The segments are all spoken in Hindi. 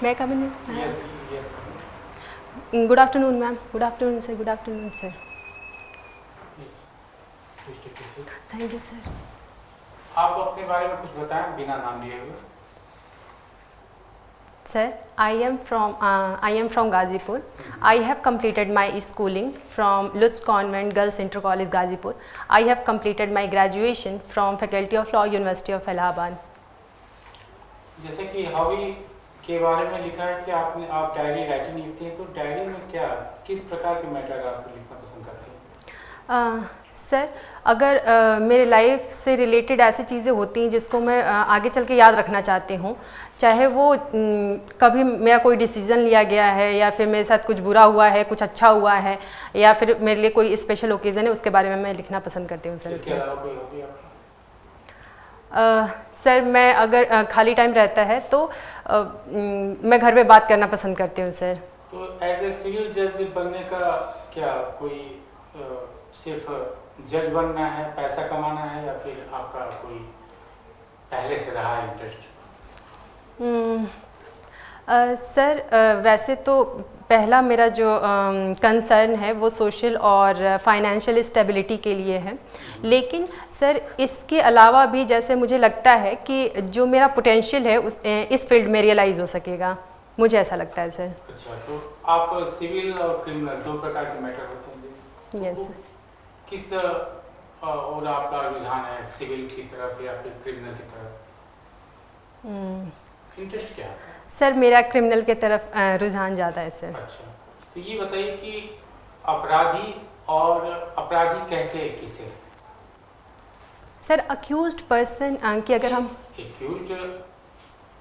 May I come in? Yes, yes. Good afternoon, ma'am. Good afternoon, sir. Good afternoon, sir. Yes. Please take your seat. Thank you, sir. आप अपने बारे में कुछ बताएं बिना नाम लिए हुए। Sir, I am from Gazipur. I have completed my schooling from Lutz Convent Girls Inter College, Gazipur. I have completed my graduation from Faculty of Law, University of Allahabad. जैसे कि हॉबी के बारे में लिखा है कि आप डायरी राइटिंग लिखते हैं, तो डायरी में क्या किस प्रकार के मैटर आपको लिखना पसंद करते हैं? सर, अगर मेरे लाइफ से रिलेटेड ऐसी चीज़ें होती हैं जिसको मैं आगे चल के याद रखना चाहती हूँ, चाहे वो कभी मेरा कोई डिसीज़न लिया गया है या फिर मेरे साथ कुछ बुरा हुआ है, कुछ अच्छा हुआ है, या फिर मेरे लिए कोई स्पेशल ओकेज़न है, उसके बारे में मैं लिखना पसंद करती हूँ सर। इसके अलावा कोई हॉबी आपकी? सर, मैं अगर खाली टाइम रहता है तो मैं घर में बात करना पसंद करती हूँ सर। तो एज ए सिविल जज बनने का क्या कोई सिर्फ जज बनना है, पैसा कमाना है, या फिर आपका कोई पहले से रहा इंटरेस्ट? सर, वैसे तो पहला मेरा जो कंसर्न है वो सोशल और फाइनेंशियल स्टेबिलिटी के लिए है, लेकिन सर इसके अलावा भी जैसे मुझे लगता है कि जो मेरा पोटेंशियल है इस फील्ड में रियलाइज़ हो सकेगा, मुझे ऐसा लगता है सर। अच्छा, तो आप सिविल और क्रिमिनल दो प्रकार के मैटर होते हैं जी? Yes sir. किस और आपका रुझान है, सिविल की तरफ या फिर क्रिमिनल की तरफ? इंटरेस्ट क्या है? सर, मेरा क्रिमिनल की तरफ रुझान ज़्यादा है सर। अच्छा, तो ये बताइए कि अपराधी और अपराधी कहते किसे? सर, अक्यूज्ड पर्सन की अगर हम एक्यूज्ड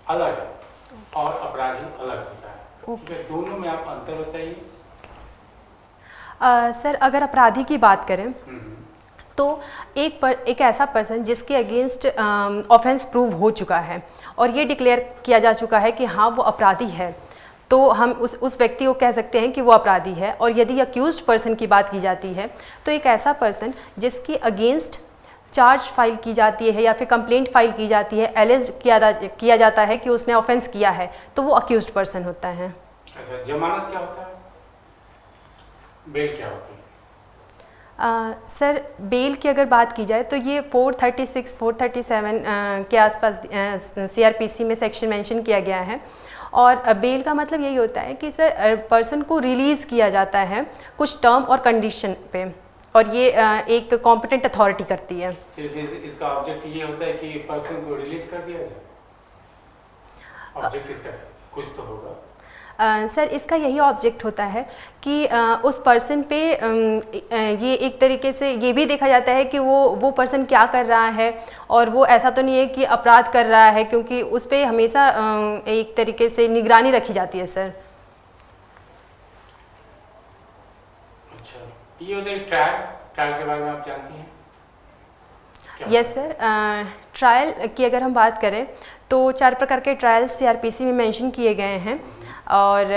अलग है और अपराधी अलग होता है, ओके तो दोनों में आप अंतर बताइए। सर, अगर अपराधी की बात करें तो एक ऐसा पर्सन जिसके अगेंस्ट ऑफेंस प्रूव हो चुका है और ये डिक्लेयर किया जा चुका है कि हाँ वो अपराधी है, तो हम उस व्यक्ति को कह सकते हैं कि वो अपराधी है। और यदि अक्यूज्ड पर्सन की बात की जाती है तो एक ऐसा पर्सन जिसके अगेंस्ट चार्ज फाइल की जाती है या फिर कंप्लेंट फाइल की जाती है, एलिज किया जाता है कि उसने ऑफेंस किया है, तो वो अक्यूज्ड पर्सन होता है। अच्छा, जमानत क्या होता है? बेल क्या होती है? सर, बेल की अगर बात की जाए तो ये 436, 437 के आसपास CRPC में सेक्शन मेंशन किया गया है। और बेल का मतलब यही होता है कि सर पर्सन को रिलीज़ किया जाता है कुछ टर्म और कंडीशन पे, और ये एक कॉम्पिटेंट अथॉरिटी करती है। सिर्फ इसका ऑब्जेक्ट ये होता है कि पर्सन को रिलीज कर दिया जाए? ऑब्जेक्ट इसका कुछ तो होगा। सर, इसका यही ऑब्जेक्ट होता है कि उस पर्सन पे ये एक तरीके से ये भी देखा जाता है कि वो पर्सन क्या कर रहा है, और वो ऐसा तो नहीं है कि अपराध कर रहा है, क्योंकि उस पे हमेशा एक तरीके से निगरानी रखी जाती है सर। अच्छा, ये होता है ट्रायल के बारे में आप जानती हैं? यस सर, ट्रायल की अगर हम बात करें तो 4 प्रकार के ट्रायल्स CRPC में मेंशन किए गए हैं, और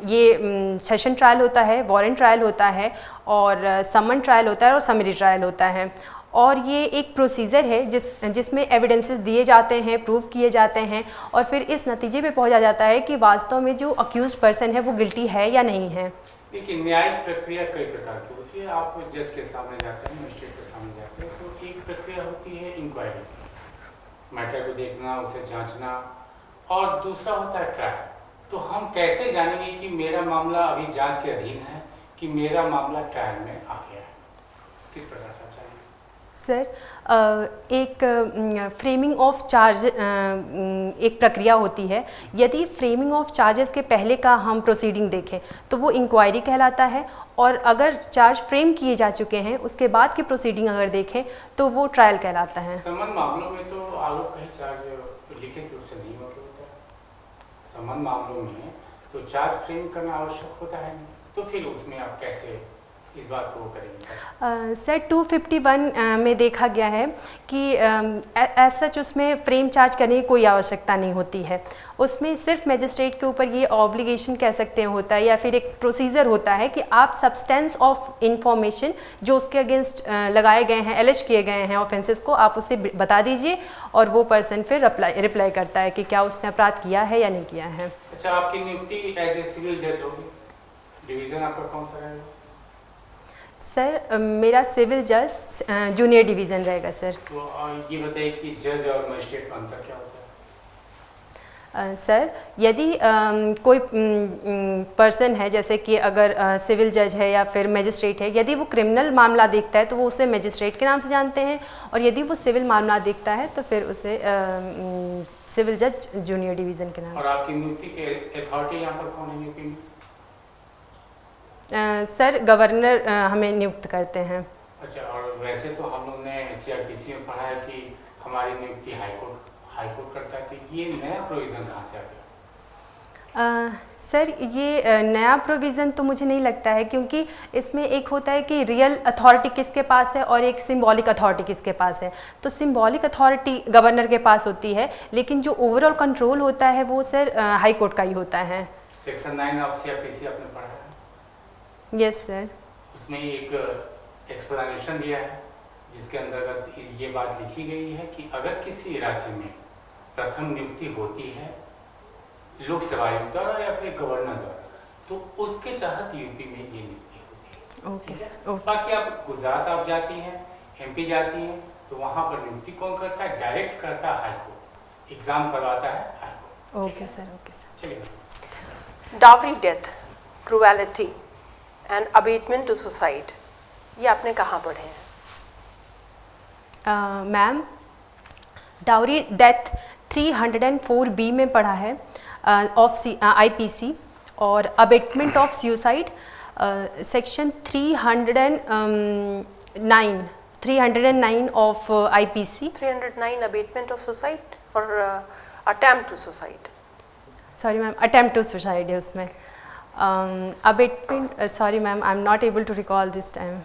ये सेशन ट्रायल होता है, वारंट ट्रायल होता है, और समन ट्रायल होता है, और समरी ट्रायल होता है। और ये एक प्रोसीजर है जिसमें एविडेंसेस दिए जाते हैं, प्रूव किए जाते हैं, और फिर इस नतीजे पे पहुंचा जाता है कि वास्तव में जो अक्यूज्ड पर्सन है वो गिल्टी है या नहीं है। देखिए, न्यायिक प्रक्रिया कई प्रकार की होती है। आप जज के सामने जाते हैं, मजिस्ट्रेट के सामने जाते हैं, तो एक प्रक्रिया होती है इंक्वायरी, मैटर को देखना, उसे जांचना, और दूसरा होता है ट्रायल। तो हम कैसे जानेंगे कि मेरा मामला अभी जांच के अधीन है कि मेरा मामला ट्रायल में आ गया है? किस प्रकार से आप जानेंगे? सर, एक फ्रेमिंग ऑफ चार्ज एक प्रक्रिया होती है। यदि फ्रेमिंग ऑफ चार्जेस के पहले का हम प्रोसीडिंग देखें तो वो इंक्वायरी कहलाता है, और अगर चार्ज फ्रेम किए जा चुके हैं उसके बाद की प्रोसीडिंग अगर देखें तो वो ट्रायल कहलाता है। समन मामलों में तो आरोप कहीं चार्ज लिखित रूप से नहीं होता है। समन मामलों में तो चार्ज फ्रेम करना आवश्यक होता है, तो फिर उसमें आप कैसे इस बात को वो करेंगे? सर 251 में देखा गया है कि एज सच उसमें फ्रेम चार्ज करने की कोई आवश्यकता नहीं होती है। उसमें सिर्फ मजिस्ट्रेट के ऊपर ये ऑब्लिगेशन कह सकते हैं होता है, या फिर एक प्रोसीजर होता है कि आप सब्सटेंस ऑफ इंफॉर्मेशन जो उसके अगेंस्ट लगाए गए हैं, एलिज किए गए हैं ऑफेंसेस को, आप उसे बता दीजिए और वो पर्सन फिर रिप्लाई करता है कि क्या उसने अपराध किया है या नहीं किया है। अच्छा, आपकी नियुक्ति एज ए सिविल जज होगी, डिवीज़न आपका कौन सा रहेगा? सर मेरा सिविल जज जूनियर डिवीज़न रहेगा सर। तो ये बताइए कि जज और मजिस्ट्रेट का अंतर क्या होता है? सर यदि कोई पर्सन है, जैसे कि अगर सिविल जज है या फिर मजिस्ट्रेट है, यदि वो क्रिमिनल मामला देखता है तो वो उसे मजिस्ट्रेट के नाम से जानते हैं, और यदि वो सिविल मामला देखता है तो फिर उसे सिविल जज जूनियर डिवीज़न के नाम और से। आपकी नियुक्ति के अथॉरिटी यहाँ पर कौन है यूपी में? सर गवर्नर हमें नियुक्त करते हैं। अच्छा, और वैसे तो हम लोग ने CRPC में पढ़ा है कि हमारी नियुक्ति हाईकोर्ट करता है, तो ये नया प्रोविज़न कहाँ से आ गया? सर ये नया प्रोविज़न तो मुझे नहीं लगता है, क्योंकि इसमें एक होता है कि रियल अथॉरिटी किसके पास है और एक सिंबॉलिक अथॉरिटी किसके पास है। तो सिंबॉलिक अथॉरिटी गवर्नर के पास होती है, लेकिन जो ओवरऑल कंट्रोल होता है वो सर हाई कोर्ट का ही होता है। सेक्शन 9 ऑफ CRPC आपने पढ़ा है? Yes sir. उसमें एक एक्सप्लेनेशन दिया है जिसके अंतर्गत ये बात लिखी गई है कि अगर किसी राज्य में प्रथम नियुक्ति होती है लोक सेवा आयोग द्वारा या फिर गवर्नर द्वारा, तो उसके तहत यूपी में ये नियुक्ति होती है। Okay sir. बाकी आप गुजरात आप जाती हैं, MP जाती हैं, तो वहाँ पर नियुक्ति कौन करता है? डायरेक्ट करता है हाईकोर्ट, एग्जाम करवाता है high court. Okay sir. Okay sir. चलिए। Dowry death, cruelty and abetment to suicide, ये आपने कहाँ पढ़े हैं? मैम डाउरी डेथ 304B में पढ़ा है ऑफ IPC, और abetment of suicide section 309 of IPC। 309 abetment of suicide और attempt to suicide. Sorry ma'am, attempt to suicide है उसमें। Abetment, sorry ma'am, I am not able to recall this time.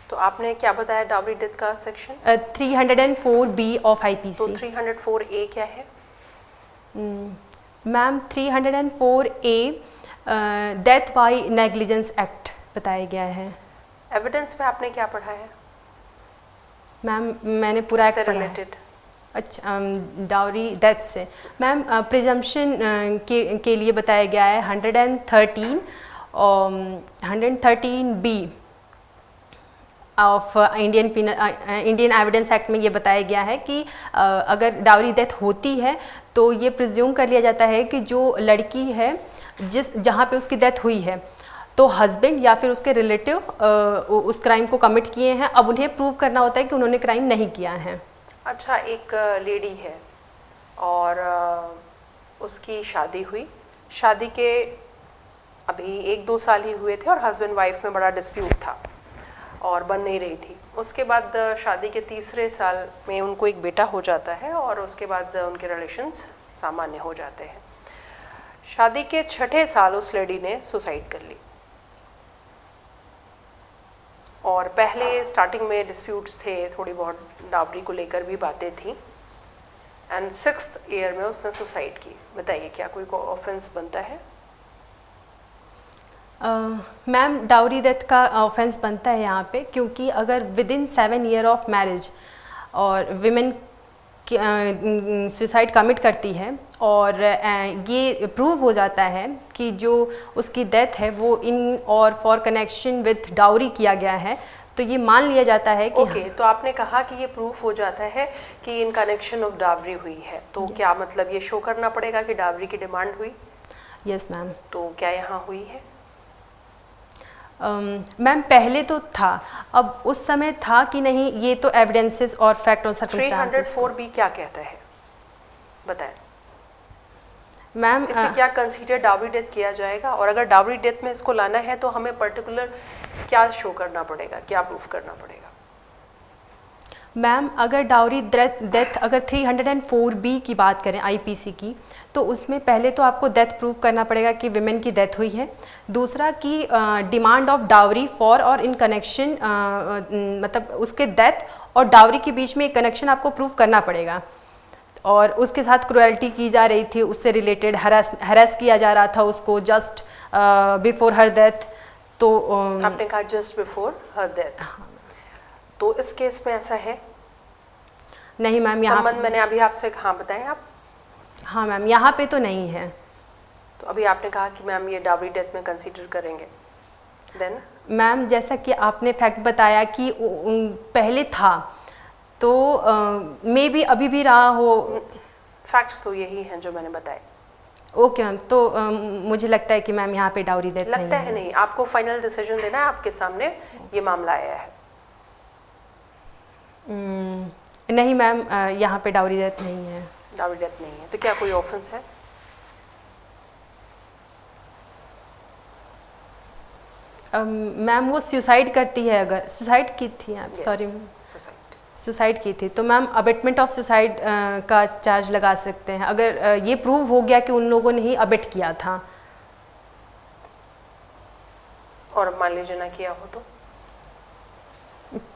तो आपने क्या बताया डावरी डेथ का सेक्शन? 304B of IPC। तो 304A क्या है? Ma'am 304A death by negligence act बताया गया है। एविडेंस में आपने क्या पढ़ा है? मैम मैंने पूरा एक्ट पढ़ा है। रिलेटेड। अच्छा, डाउरी डेथ से मैम प्रिजम्पशन के लिए बताया गया है 113B of Indian evidence act में ये बताया गया है कि अगर डाउरी डेथ होती है तो ये प्रिज्यूम कर लिया जाता है कि जो लड़की है जहाँ पे उसकी डेथ हुई है, तो हस्बैंड या फिर उसके रिलेटिव उस क्राइम को कमिट किए हैं। अब उन्हें प्रूव करना होता है कि उन्होंने क्राइम नहीं किया है। अच्छा, एक लेडी है और उसकी शादी हुई, शादी के अभी 1-2 साल ही हुए थे और हस्बैंड वाइफ में बड़ा डिस्प्यूट था और बन नहीं रही थी। उसके बाद शादी के 3रे साल में उनको एक बेटा हो जाता है और उसके बाद उनके रिलेशंस सामान्य हो जाते हैं। शादी के 6ठे साल उस लेडी ने सुसाइड कर ली और पहले स्टार्टिंग में डिस्प्यूट्स थे, थोड़ी बहुत डावरी को लेकर भी बातें थी, एंड 6th ईयर में उसने सुसाइड की। बताइए क्या कोई ऑफेंस बनता है? मैम डाउरी डेथ का ऑफेंस बनता है यहाँ पे, क्योंकि अगर विदिन 7 ईयर ऑफ मैरिज और विमेन सुसाइड कमिट करती है और ये प्रूव हो जाता है कि जो उसकी डेथ है वो इन और फॉर कनेक्शन विथ डाउरी किया गया है, तो ये मान लिया जाता है कि ओके, तो आपने कहा कि ये प्रूफ हो जाता है कि इन कनेक्शन ऑफ डावरी हुई है, तो क्या मतलब ये शो करना पड़ेगा कि डावरी की डिमांड हुई? Yes ma'am. तो क्या यहाँ हुई है? मैम पहले तो था, अब उस समय था कि नहीं ये तो एविडेंसेस और फैक्ट और सर्कमस्टेंसेस। 304B क्या कहता है बताएं मैम। इसे क्या कंसीडर डावरी डेथ किया जाएगा, और अगर डावरी डेथ में इसको लाना है तो हमें पर्टिकुलर क्या शो करना पड़ेगा, क्या प्रूफ करना पड़ेगा? मैम अगर डाउरी डेथ अगर 304B की बात करें आईपीसी की, तो उसमें पहले तो आपको डेथ प्रूव करना पड़ेगा कि विमेन की डेथ हुई है। दूसरा कि डिमांड ऑफ डाउरी फॉर और इन कनेक्शन, मतलब उसके डेथ और डाउरी के बीच में एक कनेक्शन आपको प्रूव करना पड़ेगा। और उसके साथ क्रुएल्टी की जा रही थी, उससे रिलेटेड हरास किया जा रहा था उसको जस्ट बिफोर हर डेथ। तो आपने कहा जस्ट बिफोर हर डेथ, तो इस केस में ऐसा है? नहीं मैम, यहाँ संबंध मैंने अभी आपसे हाँ बताएं आप। हाँ मैम, यहाँ पे तो नहीं है। तो अभी आपने कहा कि मैम ये डाउरी डेथ में कंसीडर करेंगे, देन? मैम जैसा कि आपने फैक्ट बताया कि पहले था, तो मे बी अभी भी रहा हो। फैक्ट्स तो यही हैं जो मैंने बताए। ओके मैम, तो मुझे लगता है कि मैम यहाँ पे डाउरी डेथ लगता है नहीं, आपको फाइनल डिसीजन देना है, आपके सामने ये मामला आया है। नहीं मैम, यहाँ पे डाउरी डेथ नहीं है। डाउरी डेथ नहीं है, तो क्या कोई ऑफेंस है? मैम वो सुसाइड करती है, अगर सुसाइड की थी आप, सॉरी मैम, सुसाइड की थी, तो मैम अबेटमेंट ऑफ सुसाइड का चार्ज लगा सकते हैं अगर ये प्रूव हो गया कि उन लोगों ने ही अबेट किया था। और मान लीजिए ना किया हो तो?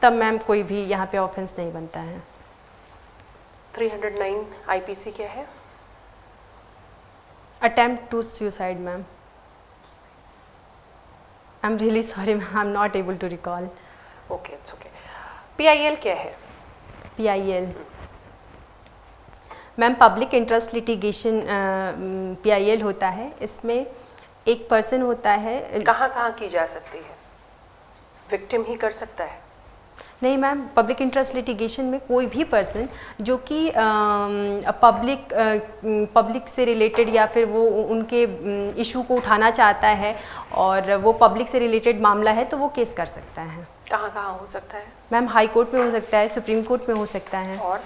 तब मैम कोई भी यहाँ पे ऑफेंस नहीं बनता है। 309 आईपीसी क्या है? Attempt to suicide ma'am. I am really sorry ma'am, I am not able to recall. Okay, it's okay. PIL क्या है? PIL ma'am public interest litigation PIL होता है। इसमें एक पर्सन होता है। कहाँ कहाँ की जा सकती है? विक्टिम ही कर सकता है? नहीं मैम, पब्लिक इंटरेस्ट लिटिगेशन में कोई भी पर्सन जो कि पब्लिक से रिलेटेड या फिर वो उनके इशू को उठाना चाहता है और वो पब्लिक से रिलेटेड मामला है, तो वो केस कर सकता है। कहाँ कहाँ हो सकता है? मैम हाई कोर्ट में हो सकता है, सुप्रीम कोर्ट में हो सकता है। और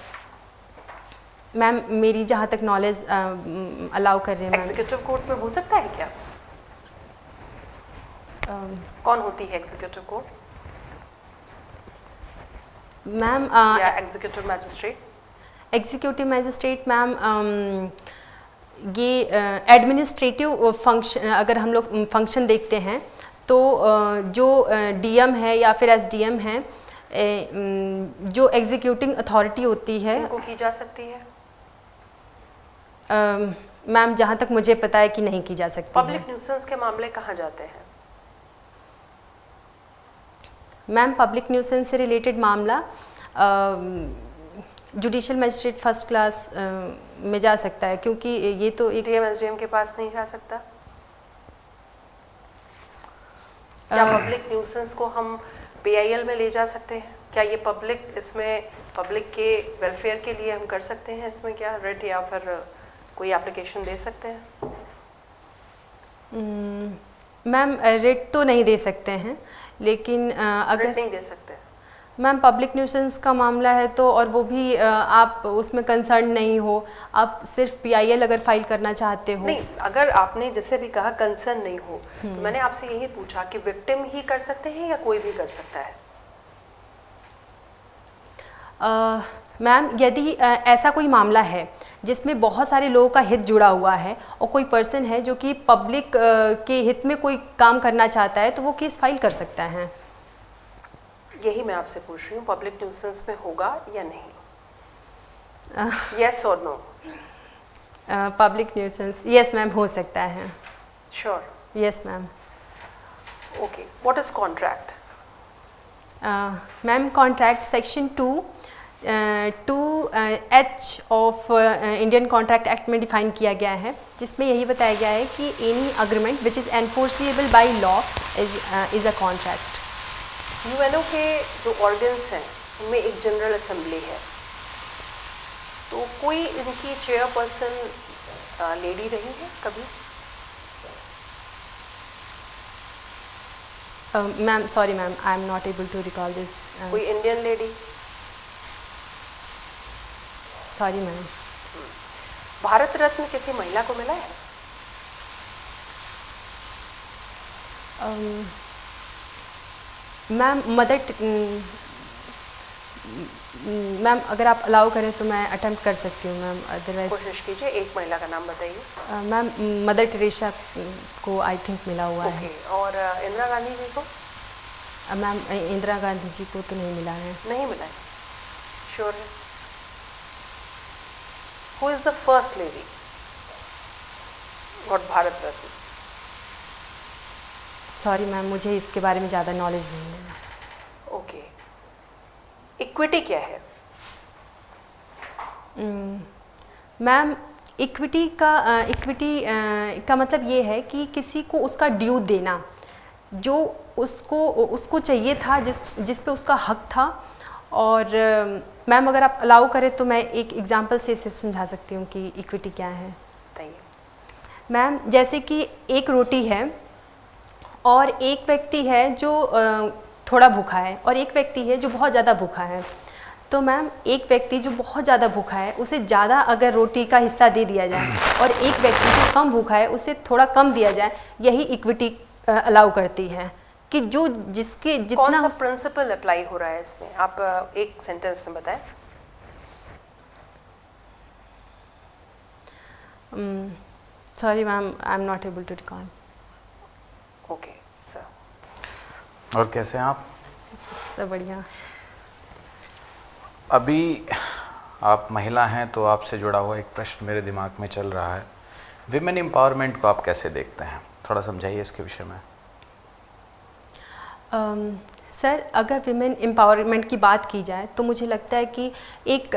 मैम मेरी जहाँ तक नॉलेज अलाउ कर रहे हैं। एग्जीक्यूटिव कोर्ट में हो सकता है क्या? कौन होती है एग्जीक्यूटिव कोर्ट? मैम या executive magistrate? Executive magistrate ma'am ये एडमिनिस्ट्रेटिव फंक्शन, अगर हम लोग फंक्शन देखते हैं तो जो डीएम है या फिर एसडीएम है, जो एग्जीक्यूटिंग अथॉरिटी होती है, उनको की जा सकती है? मैम जहाँ तक मुझे पता है कि नहीं की जा सकती। पब्लिक न्यूसेंस के मामले कहाँ जाते हैं? मैम पब्लिक न्यूसेंस से रिलेटेड मामला जुडिशियल मजिस्ट्रेट फर्स्ट क्लास में जा सकता है, क्योंकि ये तो एक डीएम एसडीएम के पास नहीं जा सकता? क्या पब्लिक न्यूसेंस को हम पीआईएल में ले जा सकते हैं? क्या ये पब्लिक, इसमें पब्लिक के वेलफेयर के लिए हम कर सकते हैं इसमें क्या रिट या फिर कोई एप्लीकेशन दे सकते हैं? मैम रिट तो नहीं दे सकते हैं, लेकिन अगर रिट नहीं दे सकते मैम पब्लिक न्यूसेंस का मामला है तो, और वो भी आप उसमें कंसर्न नहीं हो, आप सिर्फ पीआईएल अगर फाइल करना चाहते हो। नहीं, अगर आपने जैसे भी कहा कंसर्न नहीं हो, तो मैंने आपसे यही पूछा कि विक्टिम ही कर सकते हैं या कोई भी कर सकता है? मैम यदि ऐसा कोई मामला है जिसमें बहुत सारे लोगों का हित जुड़ा हुआ है और कोई पर्सन है जो कि पब्लिक के हित में कोई काम करना चाहता है, तो वो केस फाइल कर सकता है। यही मैं आपसे पूछ रही हूँ, पब्लिक न्यूसेंस में होगा या नहीं? यस और no? Public nuisance yes ma'am हो सकता है। Sure? Yes ma'am. Okay, what is contract? Ma'am contract section 2H of Indian contract act में डिफाइन किया गया है, जिसमें यही बताया गया है कि any agreement which is enforceable by law is a contract. UNO के जो ऑर्गन्स हैं उनमें एक जनरल असेंबली है, तो कोई इनकी चेयरपर्सन लेडी रही है कभी? Ma'am sorry ma'am, I am not able to recall this. कोई Indian lady? Sorry ma'am. Bharat Ratna किसी महिला को मिला है? मैम मैम अगर आप अलाउ करें तो मैं अटेम्प्ट कर सकती हूँ मैम, अदरवाइज कोशिश कीजिए। एक महिला का नाम बताइए। मैम मदर टेरेसा को आई थिंक मिला हुआ है। ओके, और इंदिरा गांधी जी को? मैम इंदिरा गांधी जी को तो नहीं मिला है। नहीं मिला है, श्योर है? Who is the first lady got Bharat Ratna? Sorry ma'am, मुझे इसके बारे में ज़्यादा नॉलेज नहीं है। ओके, इक्विटी क्या है? मैम इक्विटी का मतलब ये है कि किसी को उसका ड्यू देना, जो उसको चाहिए था, जिस पे उसका हक था। और मैम अगर आप अलाउ करें तो मैं एक एग्जांपल से इसे समझा सकती हूँ कि इक्विटी क्या है। बताइए। मैम जैसे कि एक रोटी है और एक व्यक्ति है जो थोड़ा भूखा है, और एक व्यक्ति है जो बहुत ज़्यादा भूखा है। तो मैम एक व्यक्ति जो बहुत ज़्यादा भूखा है उसे ज़्यादा अगर रोटी का हिस्सा दे दिया जाए, और एक व्यक्ति जो कम भूखा है उसे थोड़ा कम दिया जाए, यही इक्विटी अलाउ करती है कि जो जिसके जितना। कौन सा प्रिंसिपल अप्लाई हो रहा है इसमें, आप एक सेंटेंस में बताएं। Sorry ma'am, I am not able to recall. Okay sir. और कैसे हैं आप? सब बढ़िया। अभी आप महिला हैं तो आपसे जुड़ा हुआ एक प्रश्न मेरे दिमाग में चल रहा है। विमेन एम्पावरमेंट को आप कैसे देखते हैं, थोड़ा समझाइए इसके विषय में। सर अगर विमेन एम्पावरमेंट की बात की जाए तो मुझे लगता है कि एक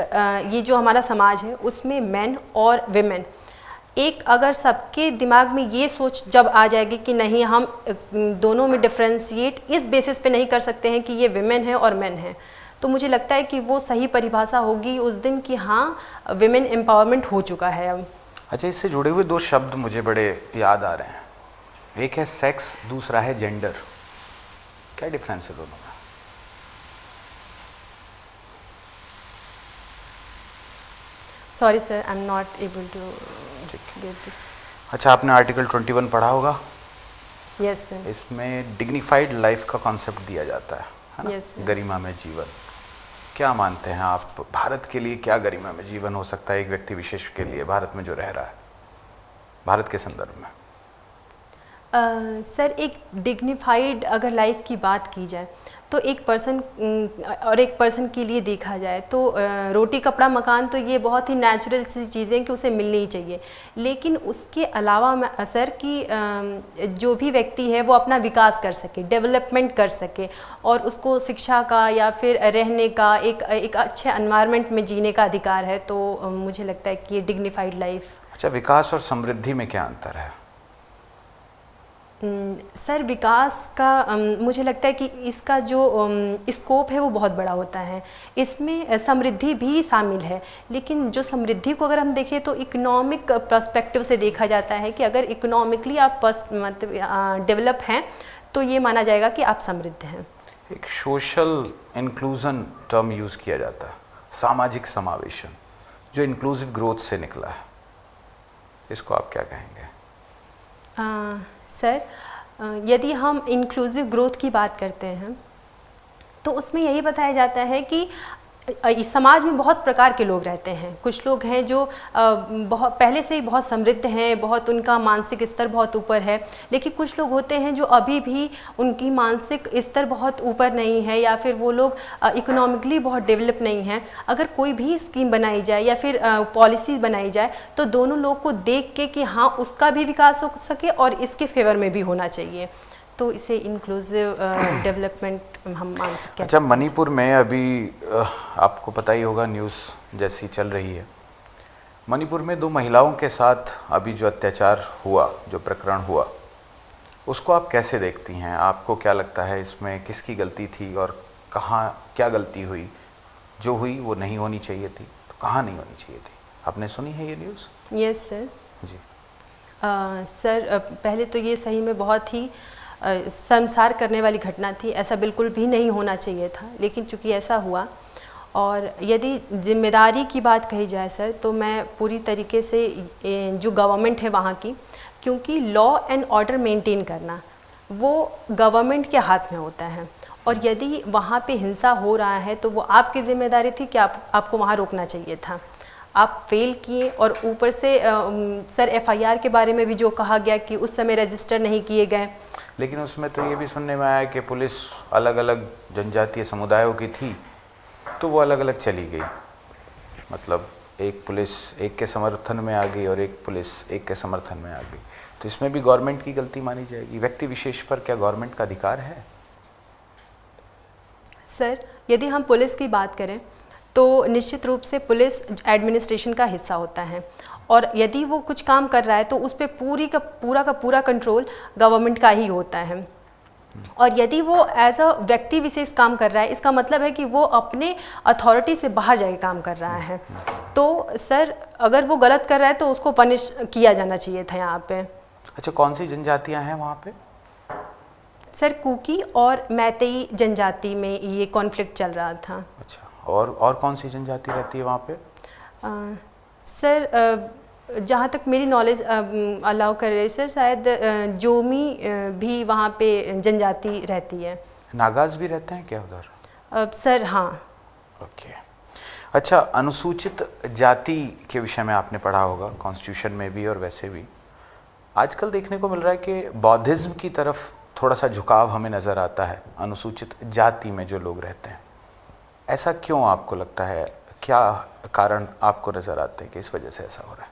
ये जो हमारा समाज है उसमें मेन और विमेन, एक अगर सबके दिमाग में ये सोच जब आ जाएगी कि नहीं हम दोनों में डिफ्रेंशिएट इस बेसिस पे नहीं कर सकते हैं कि ये विमेन है और मेन है, तो मुझे लगता है कि वो सही परिभाषा होगी उस दिन कि हाँ विमेन एम्पावरमेंट हो चुका है अब। अच्छा, इससे जुड़े हुए दो शब्द मुझे बड़े याद आ रहे हैं, एक है सेक्स, दूसरा है जेंडर। क्या डिफरेंस है दोनों में? Sorry sir, I am not able to get this. अच्छा, आपने आर्टिकल 21 पढ़ा होगा। Yes sir. इसमें डिग्निफाइड लाइफ का कॉन्सेप्ट दिया जाता है ना? Yes, sir. गरिमा में जीवन। क्या मानते हैं आप, भारत के लिए क्या गरिमा में जीवन हो सकता है एक व्यक्ति विशेष के लिए, भारत में जो रह रहा है, भारत के संदर्भ में? सर एक डिग्निफाइड अगर लाइफ की बात की जाए तो एक पर्सन और एक पर्सन के लिए देखा जाए तो रोटी कपड़ा मकान तो ये बहुत ही नेचुरल सी चीज़ें कि उसे मिलनी ही चाहिए, लेकिन उसके अलावा सर कि जो भी व्यक्ति है वो अपना विकास कर सके, डेवलपमेंट कर सके, और उसको शिक्षा का या फिर रहने का एक अच्छे एनवायरनमेंट में जीने का अधिकार है, तो मुझे लगता है कि ये डिग्निफाइड लाइफ। अच्छा, विकास और समृद्धि में क्या अंतर है? सर विकास का मुझे लगता है कि इसका जो स्कोप है वो बहुत बड़ा होता है, इसमें समृद्धि भी शामिल है, लेकिन जो समृद्धि को अगर हम देखें तो इकोनॉमिक पर्सपेक्टिव से देखा जाता है कि अगर इकोनॉमिकली आप मतलब डेवलप हैं तो ये माना जाएगा कि आप समृद्ध हैं। एक सोशल इंक्लूजन टर्म यूज़ किया जाता है, सामाजिक समावेशन, जो इंक्लूसिव ग्रोथ से निकला है, इसको आप क्या कहेंगे? सर यदि हम इंक्लूसिव ग्रोथ की बात करते हैं तो उसमें यही बताया जाता है कि समाज में बहुत प्रकार के लोग रहते हैं। कुछ लोग हैं जो बहुत पहले से ही बहुत समृद्ध हैं, बहुत उनका मानसिक स्तर बहुत ऊपर है, लेकिन कुछ लोग होते हैं जो अभी भी उनकी मानसिक स्तर बहुत ऊपर नहीं है, या फिर वो लोग इकोनॉमिकली बहुत डेवलप नहीं हैं। अगर कोई भी स्कीम बनाई जाए या फिर पॉलिसी बनाई जाए तो दोनों लोग को देख के कि हाँ उसका भी विकास हो सके और इसके फेवर में भी होना चाहिए, तो इसे इंक्लूसिव डेवलपमेंट हम मान सकते हैं। अच्छा, मणिपुर में अभी आपको पता ही होगा, न्यूज़ जैसी चल रही है, मणिपुर में 2 महिलाओं के साथ अभी जो अत्याचार हुआ, जो प्रकरण हुआ, उसको आप कैसे देखती हैं? आपको क्या लगता है इसमें किसकी गलती थी और कहाँ क्या गलती हुई? जो हुई वो नहीं होनी चाहिए थी, तो कहाँ नहीं होनी चाहिए थी? आपने सुनी है ये न्यूज़? Yes sir. जी सर पहले तो ये सही में बहुत ही शर्मसार करने वाली घटना थी, ऐसा बिल्कुल भी नहीं होना चाहिए था, लेकिन चूंकि ऐसा हुआ, और यदि जिम्मेदारी की बात कही जाए सर तो मैं पूरी तरीके से जो गवर्नमेंट है वहाँ की, क्योंकि लॉ एंड ऑर्डर मेंटेन करना वो गवर्नमेंट के हाथ में होता है, और यदि वहाँ पे हिंसा हो रहा है तो वो आपकी जिम्मेदारी थी कि आपको वहाँ रोकना चाहिए था। आप फेल किए और ऊपर से सर एफआईआर के बारे में भी जो कहा गया कि उस समय रजिस्टर नहीं किए गए। लेकिन उसमें तो ये भी सुनने में आया कि पुलिस अलग अलग जनजातीय समुदायों की थी तो वो अलग अलग चली गई, मतलब एक पुलिस एक के समर्थन में आ गई और एक पुलिस एक के समर्थन में आ गई, तो इसमें भी गवर्नमेंट की गलती मानी जाएगी? व्यक्ति विशेष पर क्या गवर्नमेंट का अधिकार है? सर यदि हम पुलिस की बात करें तो निश्चित रूप से पुलिस एडमिनिस्ट्रेशन का हिस्सा होता है और यदि वो कुछ काम कर रहा है तो उस पर पूरा कंट्रोल गवर्नमेंट का ही होता है। और यदि वो एज अ व्यक्ति विशेष काम कर रहा है इसका मतलब है कि वो अपने अथॉरिटी से बाहर जाके काम कर रहा है। तो सर अगर वो गलत कर रहा है तो उसको पनिश किया जाना चाहिए था यहाँ पे। अच्छा, कौन सी जनजातियां हैं वहाँ पे? सर कुकी और मैतेई जनजाति में ये कॉन्फ्लिक्ट चल रहा था। अच्छा, और कौन सी जनजाति रहती है वहाँ पे? सर जहाँ तक मेरी नॉलेज अलाउ कर रही है सर, शायद जोमी भी वहाँ पे जनजाति रहती है। नागाज भी रहते हैं क्या उधर? सर हाँ। ओके। अच्छा, अनुसूचित जाति के विषय में आपने पढ़ा होगा कॉन्स्टिट्यूशन में भी और वैसे भी। आजकल देखने को मिल रहा है कि बौद्धिज्म की तरफ थोड़ा सा झुकाव हमें नज़र आता है अनुसूचित जाति में जो लोग रहते हैं। ऐसा क्यों आपको लगता है? क्या कारण आपको नज़र आते हैं कि इस वजह से ऐसा हो रहा है?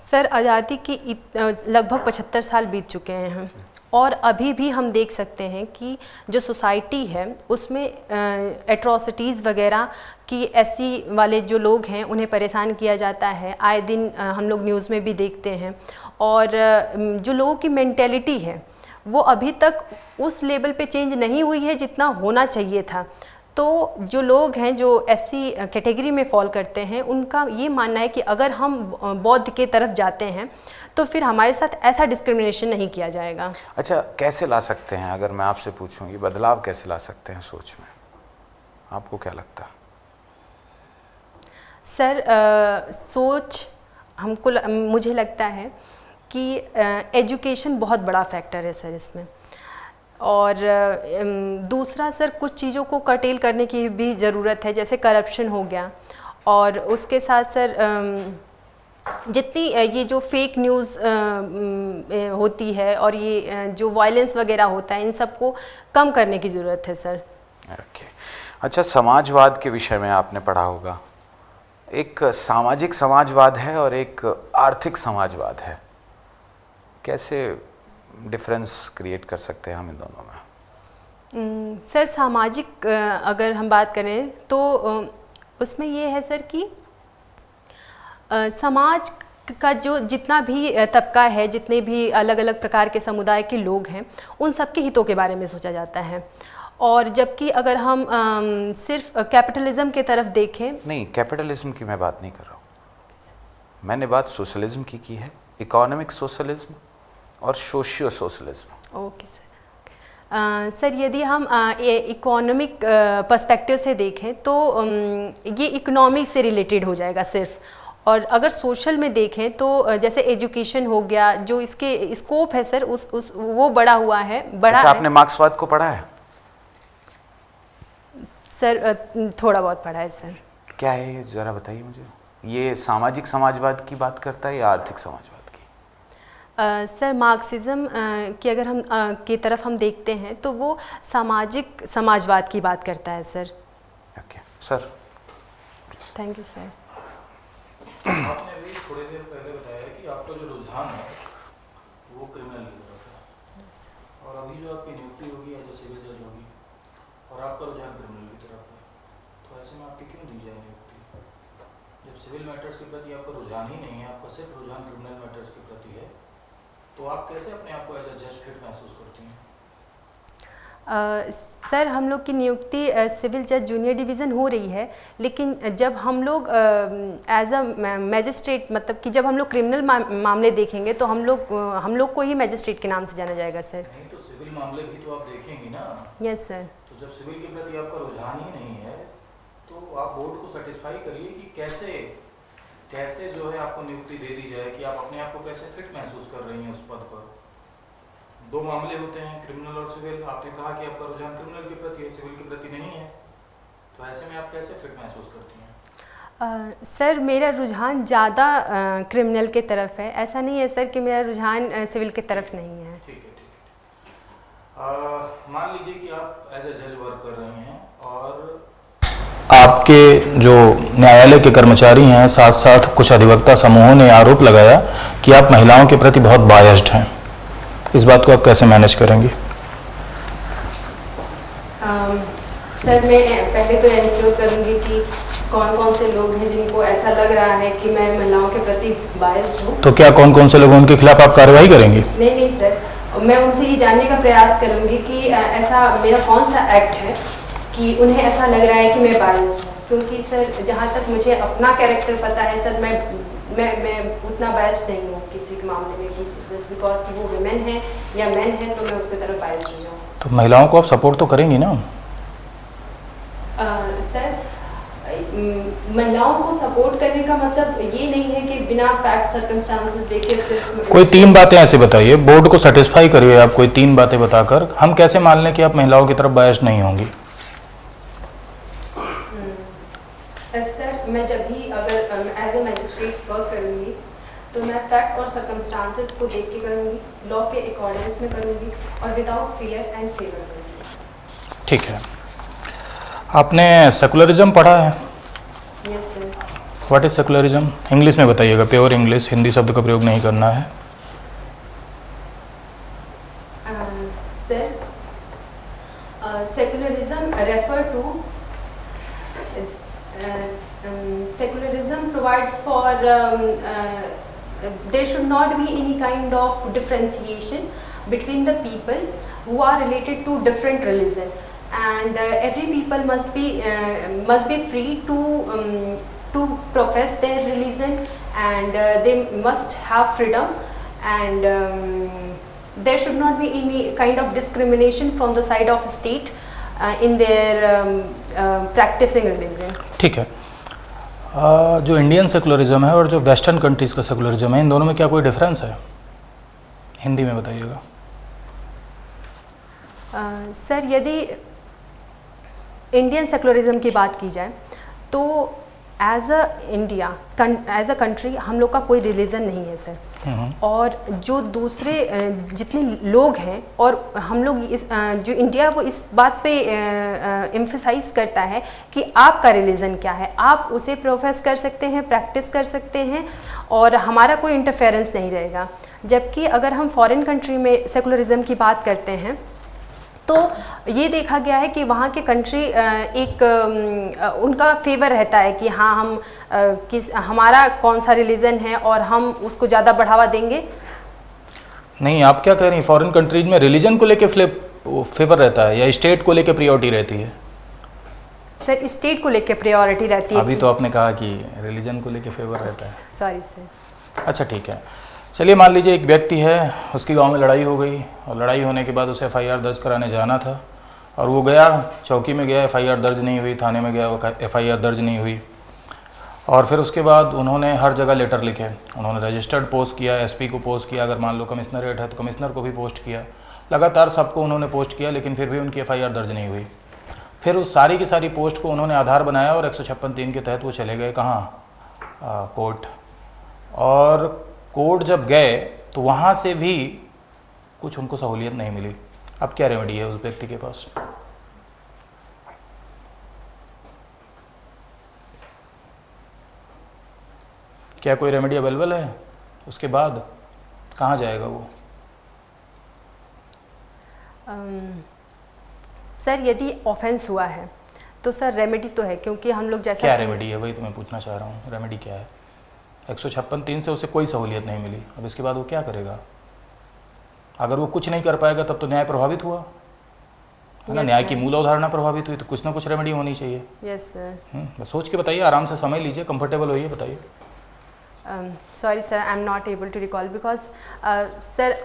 सर आज़ादी की लगभग 75 साल बीत चुके हैं और अभी भी हम देख सकते हैं कि जो सोसाइटी है उसमें एट्रॉसिटीज़ वगैरह की ऐसी वाले जो लोग हैं उन्हें परेशान किया जाता है। आए दिन हम लोग न्यूज़ में भी देखते हैं और जो लोगों की मेंटेलिटी है वो अभी तक उस लेवल पे चेंज नहीं हुई है जितना होना चाहिए था। तो जो लोग हैं जो ऐसी कैटेगरी में फॉल करते हैं उनका ये मानना है कि अगर हम बौद्ध के तरफ जाते हैं तो फिर हमारे साथ ऐसा डिस्क्रिमिनेशन नहीं किया जाएगा। अच्छा, कैसे ला सकते हैं, अगर मैं आपसे पूछूं, ये बदलाव कैसे ला सकते हैं सोच में? आपको क्या लगता है? सर सोच मुझे लगता है कि एजुकेशन बहुत बड़ा फैक्टर है सर इसमें। और दूसरा सर कुछ चीज़ों को कर्टेल करने की भी ज़रूरत है, जैसे करप्शन हो गया और उसके साथ सर जितनी ये जो फेक न्यूज़ होती है और ये जो वायलेंस वगैरह होता है इन सब को कम करने की ज़रूरत है सर। ओके। अच्छा, समाजवाद के विषय में आपने पढ़ा होगा। एक सामाजिक समाजवाद है और एक आर्थिक समाजवाद है। कैसे डिफरेंस क्रिएट कर सकते हैं हम इन दोनों में? सर सामाजिक अगर हम बात करें तो उसमें ये है सर कि समाज का जो जितना भी तबका है, जितने भी अलग अलग प्रकार के समुदाय के लोग हैं उन सबके हितों के बारे में सोचा जाता है। और जबकि अगर हम सिर्फ कैपिटलिज्म के तरफ देखें। नहीं, कैपिटलिज्म की मैं बात नहीं कर रहा हूँ, मैंने बात सोशलिज्म की है। इकोनॉमिक सोशलिज्म और socio socialism. Okay sir. Sir यदि हम इकोनॉमिक पर्सपेक्टिव से देखें तो ये इकोनॉमी से रिलेटेड हो जाएगा सिर्फ। और अगर सोशल में देखें तो जैसे एजुकेशन हो गया, जो इसके स्कोप है सर वो बड़ा हुआ है। अच्छा, आपने मार्क्सवाद को पढ़ा है? सर थोड़ा बहुत पढ़ा है सर। क्या है ये, ज़रा बताइए मुझे। ये सामाजिक समाजवाद की बात करता है या आर्थिक समाजवाद की? सर मार्क्सिज्म की अगर हम की तरफ हम देखते हैं तो वो सामाजिक समाजवाद की बात करता है sir. Okay sir. Thank you sir. आपने अभी थोड़ी देर पहले बताया कि आपका जो रुझान है वो क्रिमिनल की तरफ है और अभी जो आपकी नियुक्ति होगी या जो सिविल जज होगी और आपका रुझान क्रिमिनल की तरफ है, तो ऐसे में आपकी क्यों दी जाए नियुक्ति? जब सिविल मैटर्स के प्रति आपका रुझान ही नहीं है, आपका सिर्फ रुझान क्रिमिनल मैटर्स के प्रति है, तो आप कैसे अपने आप को एज अ जज फिट महसूस करती हैं? सर हम लोग की नियुक्ति सिविल जज जूनियर डिवीज़न हो रही है, लेकिन जब हम लोग एज अ मैजिस्ट्रेट, मतलब कि जब हम लोग क्रिमिनल मामले देखेंगे तो हम लोग को ही मैजिस्ट्रेट के नाम से जाना जाएगा सर। नहीं तो सिविल मामले भी तो आप देखेंगी ना? Yes sir. तो जब सिविल के प्रति आपका रुझान ही नहीं है तो आप बोर्ड को सेटिस्फाई करिए कि कैसे जो है आपको नियुक्ति दे दी जाए, कि आप अपने आप को कैसे फिट महसूस कर रही हैं उस पद पर। दो मामले होते हैं, क्रिमिनल और सिविल। आपने कहा कि आपका रुझान क्रिमिनल के प्रति है, सिविल के प्रति नहीं है, तो ऐसे में आप कैसे फिट महसूस करती हैं? सर मेरा रुझान ज़्यादा क्रिमिनल के तरफ है, ऐसा नहीं है सर कि मेरा रुझान सिविल की तरफ नहीं है। ठीक है, ठीक है। मान लीजिए कि आप एज ए जज वर्क कर रहे हैं और आपके जो न्यायालय के कर्मचारी हैं, साथ साथ कुछ अधिवक्ता समूहों ने आरोप लगाया कि आप महिलाओं के प्रति बहुत बायस्ड हैं। इस बात को आप कैसे मैनेज करेंगी? सर मैं पहले तो इंश्योर करूँगी कि कौन कौन से लोग हैं जिनको ऐसा लग रहा है कि मैं महिलाओं के प्रति बायस्ड हूँ। तो क्या कौन कौन से लोग, उनके खिलाफ आप कार्रवाई करेंगी? नहीं सर, मैं उनसे ये जानने का प्रयास करूँगी कि ऐसा मेरा कौन सा एक्ट है कि उन्हें ऐसा लग रहा है कि मैं बायस्ड हूँ। क्योंकि सर जहाँ तक मुझे अपना कैरेक्टर पता है सर, मैं उतना बायस्ड नहीं हूँ किसी के मामले में कि जस्ट बिकॉज कि वो वुमेन है या मैन है तो मैं उसकी तरफ बायस्ड नहीं हूँ। तो महिलाओं को आप सपोर्ट तो करेंगी ना? सर महिलाओं को सपोर्ट करने का मतलब ये नहीं है कि बिना फैक्ट सर्कमस्टांसेस देखे सिर्फ कोई 3 बातें ऐसे बताइए, बोर्ड को सेटिस्फाई करिए आप कोई 3 बातें बताकर, हम कैसे मान लें कि आप महिलाओं की तरफ बायस्ड नहीं होंगी? सर मैं जब भी अगर एज ए मैजिस्ट्रेट वर्क करूँगी तो मैं फैक्ट और सर्कमस्टांसेस को देख के करूँगी, लॉ के अकॉर्डिंग्स में करूँगी और विदाउट फियर एंड फेवर करूँगी। ठीक है। आपने सेकुलरिज्म पढ़ा है? Yes sir. What is secularism? English में बताइएगा, प्योर इंग्लिश, हिंदी शब्द का प्रयोग नहीं करना है। Sir secularism refer to secularism provides for there should not be any kind of differentiation between the people who are related to different religion, and every people must be free to profess their religion, and they must have freedom, and there should not be any kind of discrimination from the side of state in their practicing religion. ठीक है। जो इंडियन सेकुलरिज्म है और जो वेस्टर्न कंट्रीज़ का सेकुलरिज्म है, इन दोनों में क्या कोई डिफरेंस है? हिंदी में बताइएगा। सर यदि इंडियन सेकुलरिज्म की बात की जाए तो एज अ कंट्री हम लोग का कोई रिलीजन नहीं है सर, और जो दूसरे जितने लोग हैं और हम लोग जो इंडिया वो इस बात पे एम्फसाइज करता है कि आपका रिलीजन क्या है, आप उसे प्रोफेस कर सकते हैं, प्रैक्टिस कर सकते हैं और हमारा कोई इंटरफेरेंस नहीं रहेगा। जबकि अगर हम फॉरेन कंट्री में सेकुलरिज्म की बात करते हैं तो ये देखा गया है कि वहाँ के कंट्री उनका फेवर रहता है कि हाँ हम हमारा कौन सा रिलीजन है और हम उसको ज़्यादा बढ़ावा देंगे। नहीं, आप क्या कह रही हैं? फॉरेन कंट्रीज में रिलीजन को लेके फेवर रहता है या स्टेट को लेके प्रायोरिटी रहती है? सर स्टेट को लेके प्रायोरिटी रहती है। अभी तो आपने कहा कि रिलीजन को लेके फेवर रहता है। Sorry sir. अच्छा ठीक है, चलिए मान लीजिए एक व्यक्ति है, उसकी गांव में लड़ाई हो गई और लड़ाई होने के बाद उसे एफआईआर दर्ज कराने जाना था और वो गया, चौकी में गया, एफआईआर दर्ज नहीं हुई, थाने में गया, एफआईआर दर्ज नहीं हुई और फिर उसके बाद उन्होंने हर जगह लेटर लिखे, उन्होंने रजिस्टर्ड पोस्ट किया, एसपी को पोस्ट किया, अगर मान लो कमिश्नरेट है तो कमिश्नर को भी पोस्ट किया, लगातार सबको उन्होंने पोस्ट किया, लेकिन फिर भी उनकी एफआईआर दर्ज नहीं हुई। फिर उस सारी की सारी पोस्ट को उन्होंने आधार बनाया और 156(3) के तहत वो चले गए कहाँ? कोर्ट। और कोर्ट जब गए तो वहाँ से भी कुछ उनको सहूलियत नहीं मिली। अब क्या रेमेडी है उस व्यक्ति के पास? क्या कोई रेमेडी अवेलेबल है? उसके बाद कहाँ जाएगा वो? सर यदि ऑफेंस हुआ है तो सर रेमेडी तो है, क्योंकि हम लोग जैसा क्या रेमेडी है, वही तो मैं पूछना चाह रहा हूँ। रेमेडी क्या है? 156(3) से उसे कोई सहूलियत नहीं मिली, अब इसके बाद वो क्या करेगा? अगर वो कुछ नहीं कर पाएगा तब तो न्याय प्रभावित हुआ है ना, न्याय की मूल अवधारणा प्रभावित हुई, तो कुछ ना कुछ रेमेडी होनी चाहिए। Yes sir. बस सोच के बताइए, आराम से समय लीजिए, कंफर्टेबल होइए, बताइए। Sorry sir, I am not able to recall because sir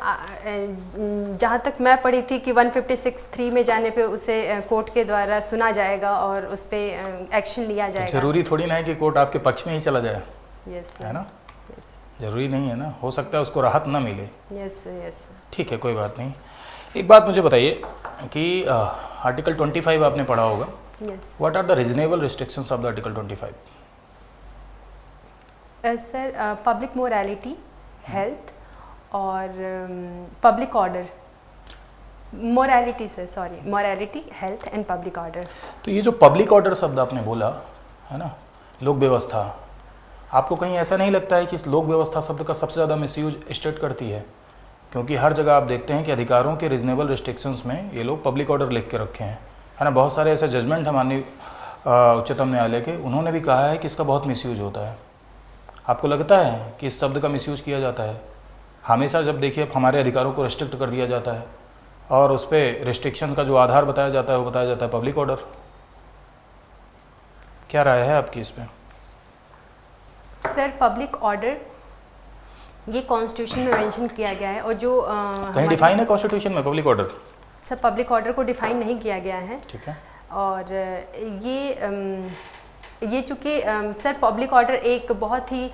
जहाँ तक मैं पढ़ी थी कि 156(3) में जाने पे उसे कोर्ट के द्वारा सुना जाएगा और उस पर एक्शन लिया जाएगा। जरूरी थोड़ी ना है कि कोर्ट आपके पक्ष में ही चला जाए, यस है ना? यस। ज़रूरी नहीं है ना, हो सकता है उसको राहत ना मिले। यस यस ठीक है, कोई बात नहीं। एक बात मुझे बताइए कि आर्टिकल 25 आपने पढ़ा होगा, yes what are the reasonable restrictions of the article 25? Sir public morality, health और public order. Morality sir, sorry, morality, health and public order. तो ये जो पब्लिक ऑर्डर शब्द आपने बोला है ना, लोक व्यवस्था, आपको कहीं ऐसा नहीं लगता है कि इस लोक व्यवस्था शब्द का सबसे ज़्यादा मिसयूज स्टेट करती है? क्योंकि हर जगह आप देखते हैं कि अधिकारों के रीजनेबल रिस्ट्रिक्शंस में ये लोग पब्लिक ऑर्डर लिख के रखे हैं, है ना। बहुत सारे ऐसे जजमेंट है माननीय उच्चतम न्यायालय के, उन्होंने भी कहा है कि इसका बहुत मिसयूज होता है। आपको लगता है कि इस शब्द का मिसयूज किया जाता है? हमेशा जब देखिए हमारे अधिकारों को रिस्ट्रिक्ट कर दिया जाता है और उस पर रिस्ट्रिक्शन का जो आधार बताया जाता है वो बताया जाता है पब्लिक ऑर्डर। क्या राय है आपकी इस पर? सर पब्लिक ऑर्डर ये कॉन्स्टिट्यूशन में मेंशन किया गया है, और जो कहीं डिफाइन है कॉन्स्टिट्यूशन में public order? Sir public order को डिफाइन नहीं किया गया है। ठीक है। और ये चूँकि सर पब्लिक ऑर्डर एक बहुत ही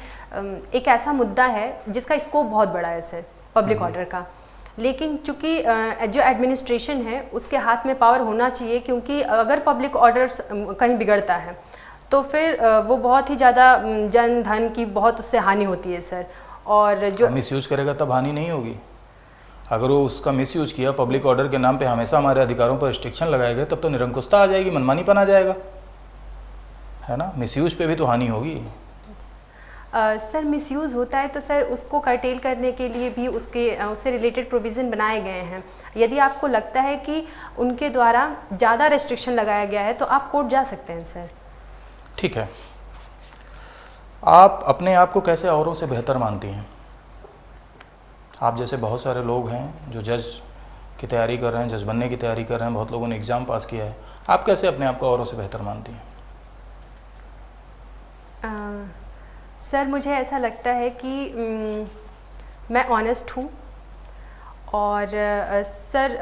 एक ऐसा मुद्दा है जिसका स्कोप बहुत बड़ा है सर पब्लिक ऑर्डर का। लेकिन चूँकि जो एडमिनिस्ट्रेशन है उसके हाथ में पावर होना चाहिए, क्योंकि अगर पब्लिक ऑर्डर कहीं बिगड़ता है तो फिर वो बहुत ही ज़्यादा जन धन की बहुत उससे हानि होती है सर। और जो मिसयूज करेगा तब हानि नहीं होगी। अगर वो उसका मिसयूज किया पब्लिक ऑर्डर के नाम पे हमेशा हमारे अधिकारों पर रिस्ट्रिक्शन लगाए गए, तब तो निरंकुशता आ जाएगी, मनमानीपन आ जाएगा, है ना। मिसयूज पे भी तो हानि होगी। सर मिसयूज़ होता है तो सर उसको कर्टेल करने के लिए भी उससे रिलेटेड प्रोविज़न बनाए गए हैं। यदि आपको लगता है कि उनके द्वारा ज़्यादा रेस्ट्रिक्शन लगाया गया है तो आप कोर्ट जा सकते हैं सर। ठीक है। आप अपने आप को कैसे औरों से बेहतर मानती हैं? आप जैसे बहुत सारे लोग हैं जो जज की तैयारी कर रहे हैं, जज बनने की तैयारी कर रहे हैं, बहुत लोगों ने एग्ज़ाम पास किया है, आप कैसे अपने आप को औरों से बेहतर मानती हैं? सर मुझे ऐसा लगता है कि मैं ऑनेस्ट हूँ, और सर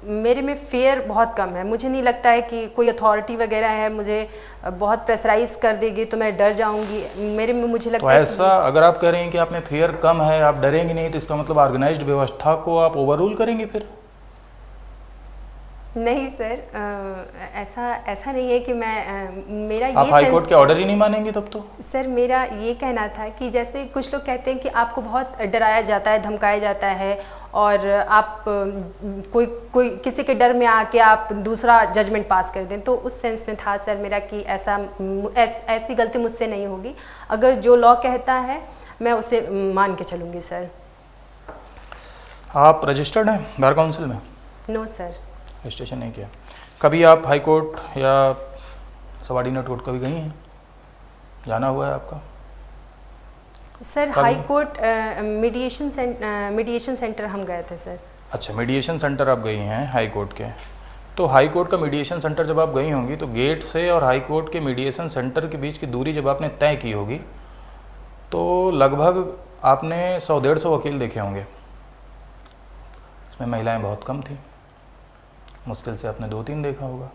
मेरे में फेयर बहुत कम है। मुझे नहीं लगता है कि कोई अथॉरिटी वगैरह है मुझे बहुत प्रेशराइज कर देगी तो मैं डर जाऊंगी। मेरे में मुझे लगता तो है ऐसा अगर आप कह रहे हैं कि आप में फेयर कम है, आप डरेंगे नहीं, तो इसका मतलब ऑर्गेनाइज्ड व्यवस्था को आप ओवररूल करेंगे फिर? नहीं सर, ऐसा नहीं है कि मैं मेरा आप ये हाई कोर्ट के ऑर्डर ही नहीं मानेंगे तब तो? सर मेरा ये कहना था कि जैसे कुछ लोग कहते हैं कि आपको बहुत डराया जाता है, धमकाया जाता है, और आप कोई किसी के डर में आके आप दूसरा जजमेंट पास कर दें, तो उस सेंस में था सर मेरा कि ऐसी गलती मुझसे नहीं होगी। अगर जो लॉ कहता है मैं उसे मान के चलूँगी सर। आप रजिस्टर्ड हैं बार काउंसिल में? No sir. रजिस्ट्रेशन नहीं किया। कभी आप हाई कोर्ट या सबऑर्डिनेट कोर्ट कभी गई हैं? जाना हुआ है आपका? Sir high court mediation centre हम गए थे सर। अच्छा, मीडिएशन सेंटर आप गई हैं हाई कोर्ट के। तो हाई कोर्ट का मीडिएशन सेंटर जब आप गई होंगी तो गेट से और हाई कोर्ट के मीडिएशन सेंटर के बीच की दूरी जब आपने तय की होगी तो लगभग आपने 100-150 वकील देखे होंगे। उसमें महिलाएं बहुत कम थी, मुश्किल से आपने 2-3 देखा होगा।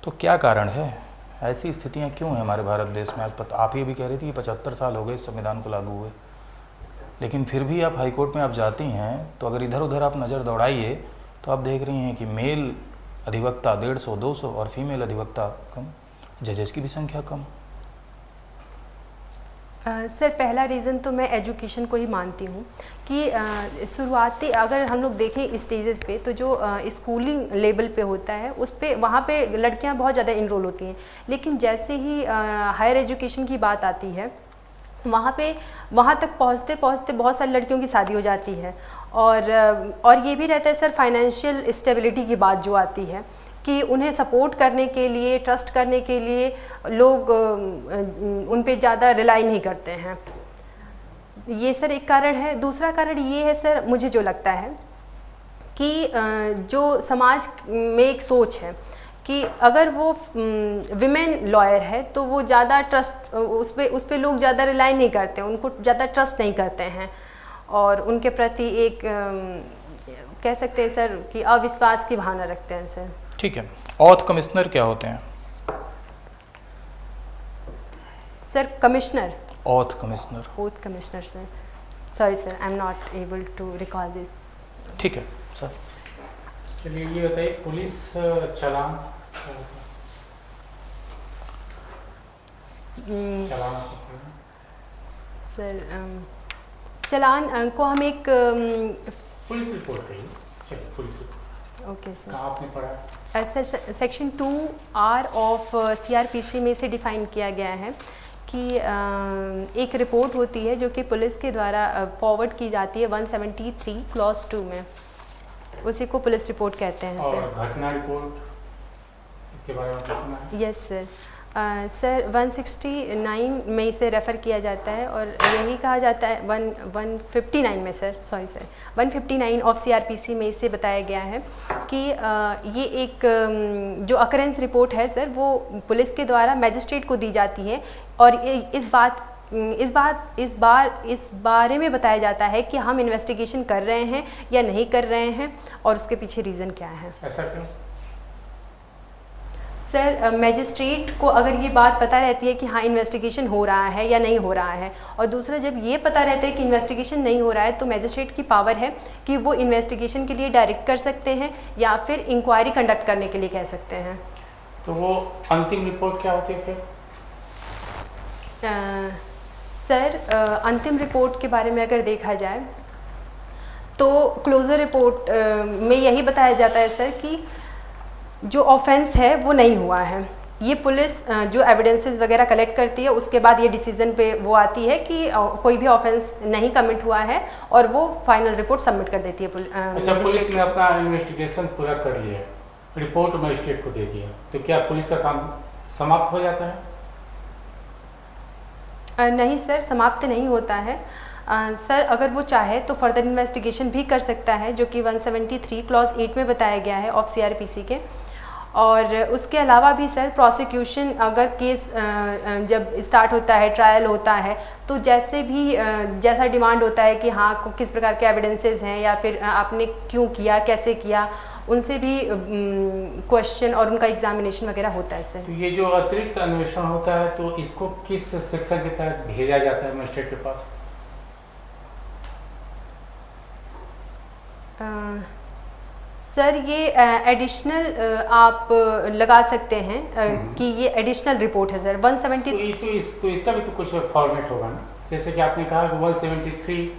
तो क्या कारण है? ऐसी स्थितियां क्यों हैं हमारे भारत देश में? आज आप ये भी कह रही थी कि 75 साल हो गए इस संविधान को लागू हुए, लेकिन फिर भी आप हाई कोर्ट में आप जाती हैं तो अगर इधर उधर आप नज़र दौड़ाइए तो आप देख रही हैं कि मेल अधिवक्ता 150-200 और फीमेल अधिवक्ता कम, जजेस की भी संख्या कम। सर पहला रीज़न तो मैं एजुकेशन को ही मानती हूँ कि शुरुआती अगर हम लोग देखें स्टेजेस पे तो जो स्कूलिंग लेवल पे होता है उस पे वहाँ पे लड़कियाँ बहुत ज़्यादा इनरोल होती हैं, लेकिन जैसे ही हायर एजुकेशन की बात आती है वहाँ तक पहुँचते पहुँचते बहुत सारी लड़कियों की शादी हो जाती है। और ये भी रहता है सर फाइनेंशियल स्टेबिलिटी की बात जो आती है कि उन्हें सपोर्ट करने के लिए, ट्रस्ट करने के लिए लोग उन पे ज़्यादा रिलाई नहीं करते हैं। ये सर एक कारण है। दूसरा कारण ये है सर, मुझे जो लगता है कि जो समाज में एक सोच है कि अगर वो विमेन लॉयर है तो वो ज़्यादा ट्रस्ट उस पर लोग ज़्यादा रिलाई नहीं करते हैं, उनको ज़्यादा ट्रस्ट नहीं करते हैं, और उनके प्रति एक कह सकते हैं सर कि अविश्वास की भावना रखते हैं सर। ठीक है। ऑथ कमिश्नर क्या होते हैं? Sir commissioner, oath commissioner. Oath commissioner sir, sorry sir, I am not able to recall this. ठीक है सर। चलिए ये बताइए, पुलिस चालान चालान सर चालान को हम एक पुलिस रिपोर्ट कहिए। चलिए पुलिस रिपोर्ट ओके सर। कहाँ आपने पढ़ा? Sir section 2R of CRPC में से डिफ़ाइन किया गया है कि एक रिपोर्ट होती है जो कि पुलिस के द्वारा फॉरवर्ड की जाती है 173 क्लॉज 2 में, उसी को पुलिस रिपोर्ट कहते हैं और सर। घटना रिपोर्ट, इसके बारे में आपने सुना है? Yes sir. सर 169 में इसे रेफ़र किया जाता है और यही कहा जाता है 159 में sir, sorry sir, 159 of CRPC में इसे बताया गया है कि ये एक जो अकरेंस रिपोर्ट है सर वो पुलिस के द्वारा मैजिस्ट्रेट को दी जाती है और इस बारे में बताया जाता है कि हम इन्वेस्टिगेशन कर रहे हैं या नहीं कर रहे हैं और उसके पीछे रीज़न क्या है। ऐसा क्यों? सर मैजिस्ट्रेट को अगर ये बात पता रहती है कि हाँ इन्वेस्टिगेशन हो रहा है या नहीं हो रहा है, और दूसरा जब ये पता रहता है कि इन्वेस्टिगेशन नहीं हो रहा है तो मैजिस्ट्रेट की पावर है कि वो इन्वेस्टिगेशन के लिए डायरेक्ट कर सकते हैं या फिर इंक्वायरी कंडक्ट करने के लिए कह सकते हैं। तो वो अंतिम रिपोर्ट क्या होती है फिर? सर अंतिम रिपोर्ट के बारे में अगर देखा जाए तो क्लोजर रिपोर्ट में यही बताया जाता है सर कि जो ऑफेंस है वो नहीं हुआ है। ये पुलिस जो एविडेंसेस वगैरह कलेक्ट करती है उसके बाद ये डिसीजन पे वो आती है कि कोई भी ऑफेंस नहीं कमिट हुआ है और वो फाइनल रिपोर्ट सबमिट कर देती है अच्छा, पुलिस ने अपना इन्वेस्टिगेशन पूरा कर लिया, रिपोर्ट मजिस्ट्रेट को दे दिया, तो क्या पुलिस का काम समाप्त हो जाता है? नहीं सर, समाप्त नहीं होता है। सर अगर वो चाहे तो फर्दर इन्वेस्टिगेशन भी कर सकता है जो कि 173 क्लॉज 8 में बताया गया है ऑफ CRPC के। और उसके अलावा भी सर प्रोसिक्यूशन अगर केस जब स्टार्ट होता है, ट्रायल होता है, तो जैसा डिमांड होता है कि हाँ किस प्रकार के एविडेंसेस हैं या फिर आपने क्यों किया, कैसे किया, उनसे भी क्वेश्चन और उनका एग्जामिनेशन वगैरह होता है सर। तो ये जो अतिरिक्त अन्वेषण होता है तो इसको किस सेक्शन के तहत भेजा जाता है मजिस्ट्रेट के पास? सर ये एडिशनल आप लगा सकते हैं कि ये एडिशनल रिपोर्ट है सर 170। तो इसका भी तो कुछ फॉर्मेट होगा ना, जैसे कि आपने कहा कि 173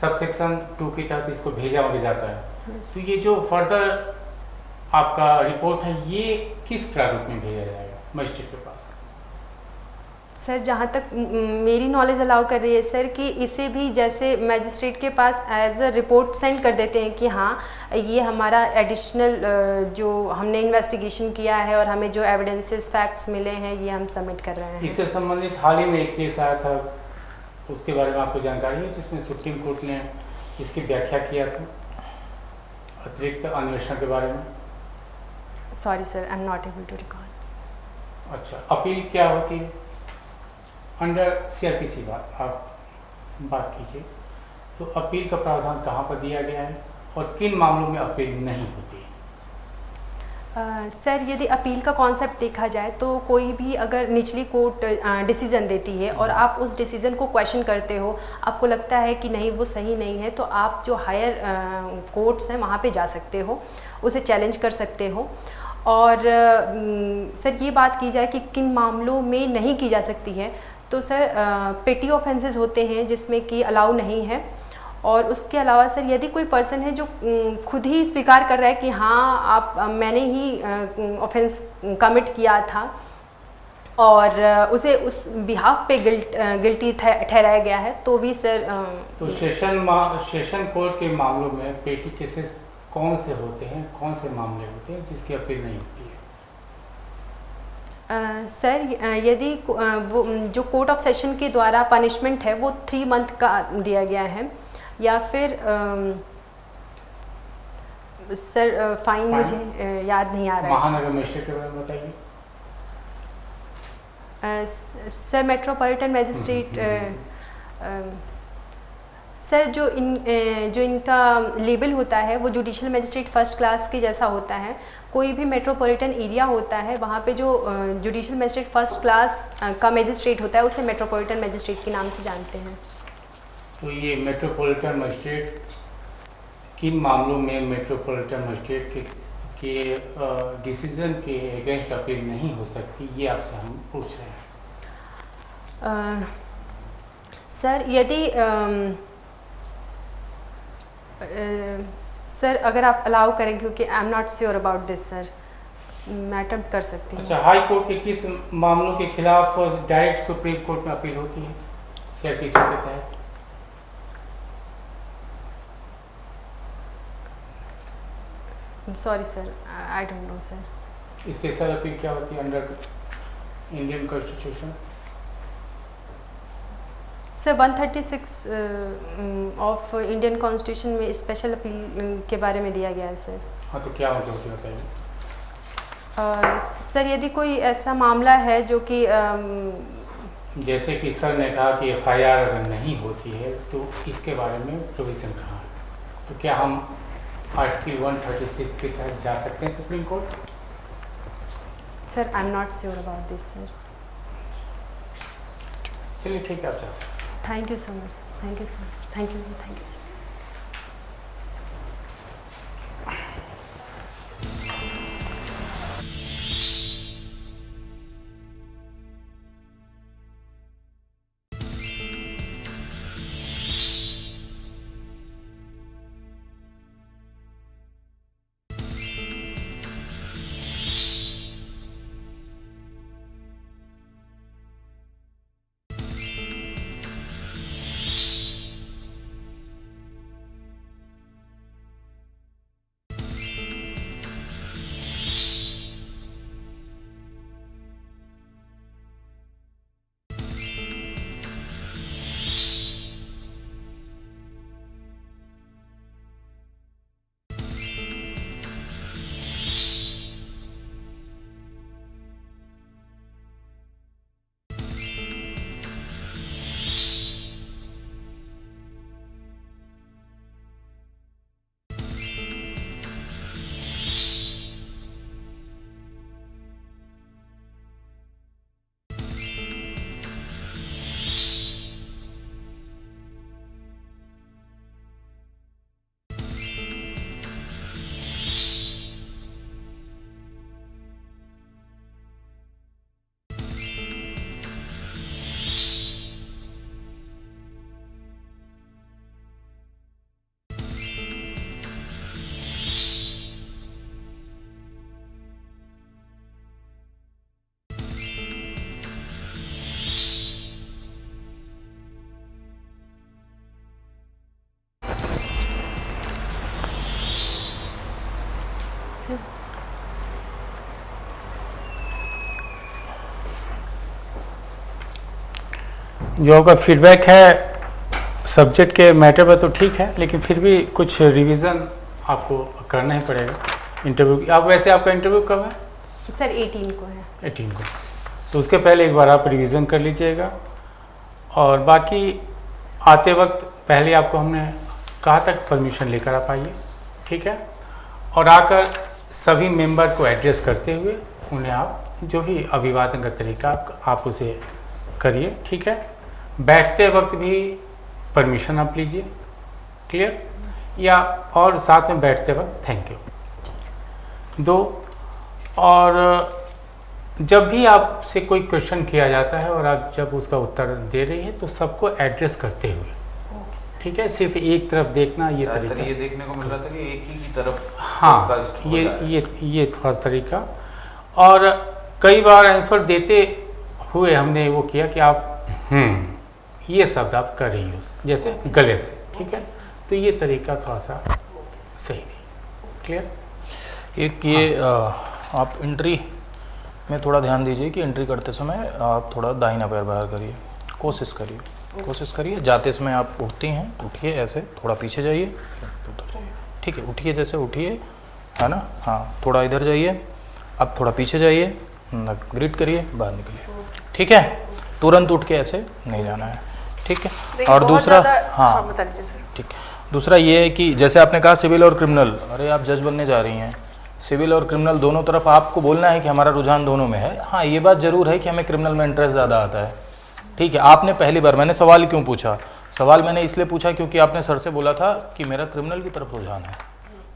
सबसेक्शन 2 के तहत इसको भेजा जाता है, तो ये जो फर्दर आपका रिपोर्ट है ये किस प्रारूप में भेजा जाएगा मजिस्ट्रेट के पास? सर जहाँ तक मेरी नॉलेज अलाउ कर रही है सर कि इसे भी जैसे मैजिस्ट्रेट के पास एज अ रिपोर्ट सेंड कर देते हैं कि हाँ ये हमारा एडिशनल जो हमने इन्वेस्टिगेशन किया है और हमें जो एविडेंसेस फैक्ट्स मिले हैं ये हम सबमिट कर रहे हैं। इससे संबंधित हाल ही में एक केस आया था, उसके बारे में आपको जानकारी है, जिसमें सुप्रीम कोर्ट ने इसकी व्याख्या किया था अतिरिक्त अन्वेषण के बारे में? Sorry sir, I am not able to recall. अच्छा, अपील क्या होती है अंडर CRPC? आप बात कीजिए, तो अपील का प्रावधान कहाँ पर दिया गया है और किन मामलों में अपील नहीं होती है? सर यदि अपील का कॉन्सेप्ट देखा जाए तो कोई भी अगर निचली कोर्ट डिसीज़न देती है और आप उस डिसीज़न को क्वेश्चन करते हो, आपको लगता है कि नहीं वो सही नहीं है, तो आप जो हायर कोर्ट्स हैं वहाँ पे जा सकते हो, उसे चैलेंज कर सकते हो। और सर ये बात की जाए कि किन मामलों में नहीं की जा सकती है, तो सर पेटी ऑफेंसेस होते हैं जिसमें कि अलाउ नहीं है। और उसके अलावा सर यदि कोई पर्सन है जो खुद ही स्वीकार कर रहा है कि हाँ मैंने ही ऑफेंस कमिट किया था और उसे उस बिहाफ पे गिल्टी ठहराया गया है, तो भी सर तो सेशन कोर्ट के मामलों में पेटी केसेस कौन से होते हैं, कौन से मामले होते हैं जिसकी अपील नहीं होती है? सर यदि वो जो कोर्ट ऑफ सेशन के द्वारा पनिशमेंट है वो 3 मंथ का दिया गया है या फिर सर फाइन मुझे याद नहीं आ रहा है। महानगर मजिस्ट्रेट के बारे में बताइए। सर मेट्रोपॉलिटन मैजिस्ट्रेट सर जो इनका लेबल होता है वो जुडिशियल मैजिस्ट्रेट फर्स्ट क्लास के जैसा होता है। कोई भी मेट्रोपॉलिटन एरिया होता है वहाँ पे जो जुडिशियल मैजिस्ट्रेट फर्स्ट क्लास का मैजिस्ट्रेट होता है उसे मेट्रोपॉलिटन मैजिस्ट्रेट के नाम से जानते हैं। तो ये मेट्रोपॉलिटन मजिस्ट्रेट किन मामलों में मेट्रोपॉलिटन मजिस्ट्रेट के डिसीजन के अगेंस्ट अपील नहीं हो सकती, ये आपसे हम पूछ रहे हैं। सर यदि सर अगर आप अलाउ करें, क्योंकि आई am not sure about this sir, मैं अटेम्प्ट कर सकती हूँ। अच्छा, हाई कोर्ट के किस मामलों के खिलाफ डायरेक्ट सुप्रीम कोर्ट में अपील होती है CRPC के तहत? Sorry sir, I don't know sir. Special appeal क्या होती है under Indian constitution? Sir 136 of Indian constitution में स्पेशल अपील के बारे में दिया गया है सर। हाँ, तो क्या होती है बताइए। सर यदि कोई ऐसा मामला है जो कि जैसे कि सर ने कहा कि FIR अगर नहीं होती है तो इसके बारे में प्रोविज़न कहाँ है, तो क्या हम आर्टिकल 136 के तहत जा सकते हैं supreme court? Sir I am not sure about this sir. चलिए ठीक है, आप जा सकते हैं। Thank you so much, thank you so much, thank you sir. जो आपका फीडबैक है सब्जेक्ट के मैटर पर तो ठीक है, लेकिन फिर भी कुछ रिवीजन आपको करना ही पड़ेगा इंटरव्यू। आप वैसे आपका इंटरव्यू कब है? सर 18 को है। 18 को, तो उसके पहले एक बार आप रिवीजन कर लीजिएगा। और बाकी आते वक्त पहले आपको हमने कहा तक परमिशन लेकर आप आइए, ठीक है। और आकर सभी मेंबर को एड्रेस करते हुए उन्हें आप जो भी अभिवादन का तरीका आप उसे करिए, ठीक है। बैठते वक्त भी परमिशन आप लीजिए, क्लियर, या और साथ में बैठते वक्त थैंक यू दो। और जब भी आपसे कोई क्वेश्चन किया जाता है और आप जब उसका उत्तर दे रही हैं तो सबको एड्रेस करते हुए, ठीक है। सिर्फ एक तरफ देखना ये तरीका, ये देखने को मिल रहा था कि एक ही की तरफ, हाँ, ये थोड़ा तरीका। और कई बार आंसर देते हुए हमने वो किया कि आप ये शब्द आप कर रही हो जैसे गले से, ठीक है। तो ये तरीका थोड़ा सा सही नहीं, क्लियर। एक ये आप एंट्री में थोड़ा ध्यान दीजिए कि एंट्री करते समय आप थोड़ा दाहिना पैर बाहर करिए, कोशिश करिए। जाते समय आप उठती हैं, उठिए ऐसे, थोड़ा पीछे जाइए, ठीक है, उठिए जैसे उठिए, है ना, हाँ, थोड़ा इधर जाइए, अब थोड़ा पीछे जाइए, ग्रिड करिए, बाहर निकलिए, ठीक है। तुरंत उठ के ऐसे नहीं जाना है, ठीक है। और दूसरा, हाँ बताइए सर। ठीक है, दूसरा ये है कि जैसे आपने कहा सिविल और क्रिमिनल, अरे आप जज बनने जा रही हैं, सिविल और क्रिमिनल दोनों तरफ आपको बोलना है कि हमारा रुझान दोनों में है। हाँ, ये बात ज़रूर है कि हमें क्रिमिनल में इंटरेस्ट ज़्यादा आता है, ठीक है। आपने पहली बार, मैंने सवाल क्यों पूछा, सवाल मैंने इसलिए पूछा क्योंकि आपने सर से बोला था कि मेरा क्रिमिनल की तरफ रुझान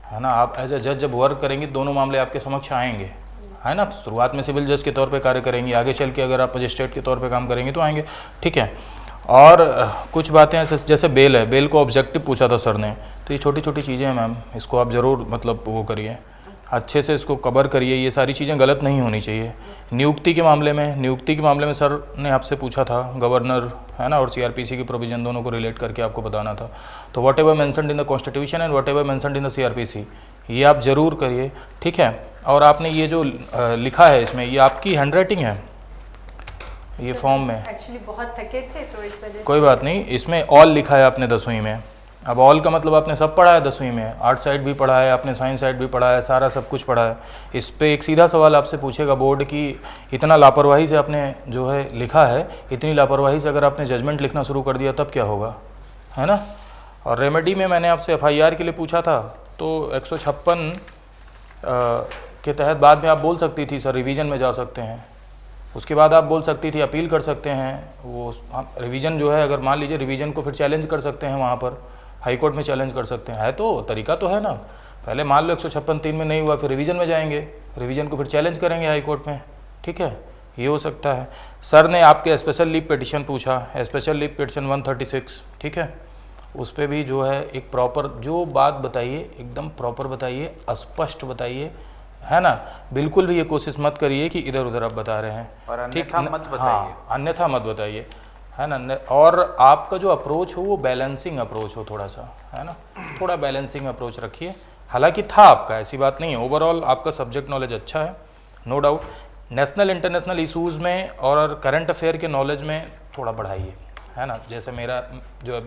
है ना। आप एज ए जज जब वर्क करेंगे दोनों मामले आपके समक्ष आएंगे, है ना। शुरुआत में सिविल जज के तौर पे कार्य करेंगे, आगे चल के अगर आप मजिस्ट्रेट के तौर पे काम करेंगे तो आएंगे, ठीक है। और कुछ बातें ऐसे जैसे बेल है, बेल को ऑब्जेक्टिव पूछा था सर ने, तो ये छोटी छोटी चीज़ें हैं मैम, इसको आप ज़रूर मतलब वो करिए, अच्छे से इसको कवर करिए, ये सारी चीज़ें गलत नहीं होनी चाहिए। नियुक्ति के मामले में सर ने आपसे पूछा था गवर्नर, है ना, और सीआरपीसी की प्रोविज़न दोनों को रिलेट करके आपको बताना था। तो what ever mentioned in the constitution and what ever mentioned in the CrPC, ये आप ज़रूर करिए, ठीक है। और आपने ये जो लिखा है इसमें, ये आपकी हैंडराइटिंग है ये फॉर्म में? एक्चुअली बहुत थके थे तो इस वजह से। कोई बात नहीं, इसमें ऑल लिखा है आपने 10वीं में। अब ऑल का मतलब आपने सब पढ़ा है 10वीं में, आर्ट साइड भी पढ़ा है आपने, साइंस साइड भी पढ़ा है, सारा सब कुछ पढ़ा है। इस पे एक सीधा सवाल आपसे पूछेगा बोर्ड की, इतना लापरवाही से आपने जो है लिखा है, इतनी लापरवाही से अगर आपने जजमेंट लिखना शुरू कर दिया तब क्या होगा, है ना। और रेमेडी में मैंने आपसे FIR के लिए पूछा था, तो 156 के तहत बाद में आप बोल सकती थी सर रिवीजन में जा सकते हैं, उसके बाद आप बोल सकती थी अपील कर सकते हैं। वो रिवीजन जो है, अगर मान लीजिए रिवीजन को फिर चैलेंज कर सकते हैं, वहाँ पर हाई कोर्ट में चैलेंज कर सकते हैं, है तो तरीका तो है ना। पहले मान लो 156(3) में नहीं हुआ, फिर रिवीजन में जाएंगे, रिवीजन को फिर चैलेंज करेंगे हाई कोर्ट में, ठीक है, ये हो सकता है। सर ने आपके स्पेशल लीव पिटिशन पूछा, स्पेशल लीव पिटिशन 136, ठीक है, उस पर भी जो है एक प्रॉपर जो बात बताइए, एकदम प्रॉपर बताइए, स्पष्ट बताइए, है ना। बिल्कुल भी ये कोशिश मत करिए कि इधर उधर आप बता रहे हैं, और ठीक, अन्यथा मत बताइए। हाँ, अन्यथा मत बताइए, है ना। और आपका जो अप्रोच हो वो बैलेंसिंग अप्रोच हो थोड़ा सा, है ना, थोड़ा बैलेंसिंग अप्रोच रखिए। हालांकि था आपका, ऐसी बात नहीं है, ओवरऑल आपका सब्जेक्ट नॉलेज अच्छा है, no doubt. National international issues में और करंट अफेयर के नॉलेज में थोड़ा बढ़ाइए, है ना। जैसे मेरा जो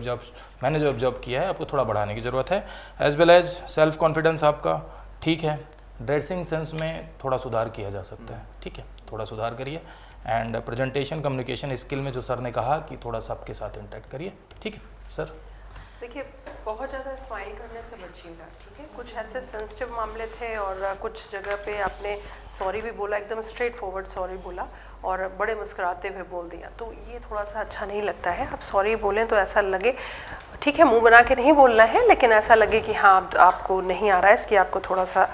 मैंने जो ऑब्जर्व किया है, आपको थोड़ा बढ़ाने की ज़रूरत है। As well as self confidence आपका ठीक है, ड्रेसिंग सेंस में थोड़ा सुधार किया जा सकता है, ठीक है, थोड़ा सुधार करिए। एंड प्रेजेंटेशन कम्युनिकेशन स्किल में जो सर ने कहा कि थोड़ा सा आपके साथ इंटरेक्ट करिए, ठीक है सर। देखिए, बहुत ज़्यादा स्माइल करने से बचिएगा, ठीक है। कुछ ऐसे सेंसिटिव मामले थे और कुछ जगह पे आपने सॉरी भी बोला, एकदम स्ट्रेट फॉरवर्ड सॉरी बोला और बड़े मुस्कुराते हुए बोल दिया, तो ये थोड़ा सा अच्छा नहीं लगता है। आप सॉरी बोलें तो ऐसा लगे, ठीक है, मुंह बना के नहीं बोलना है, लेकिन ऐसा लगे कि हाँ आपको नहीं आ रहा है, इसकी आपको थोड़ा सा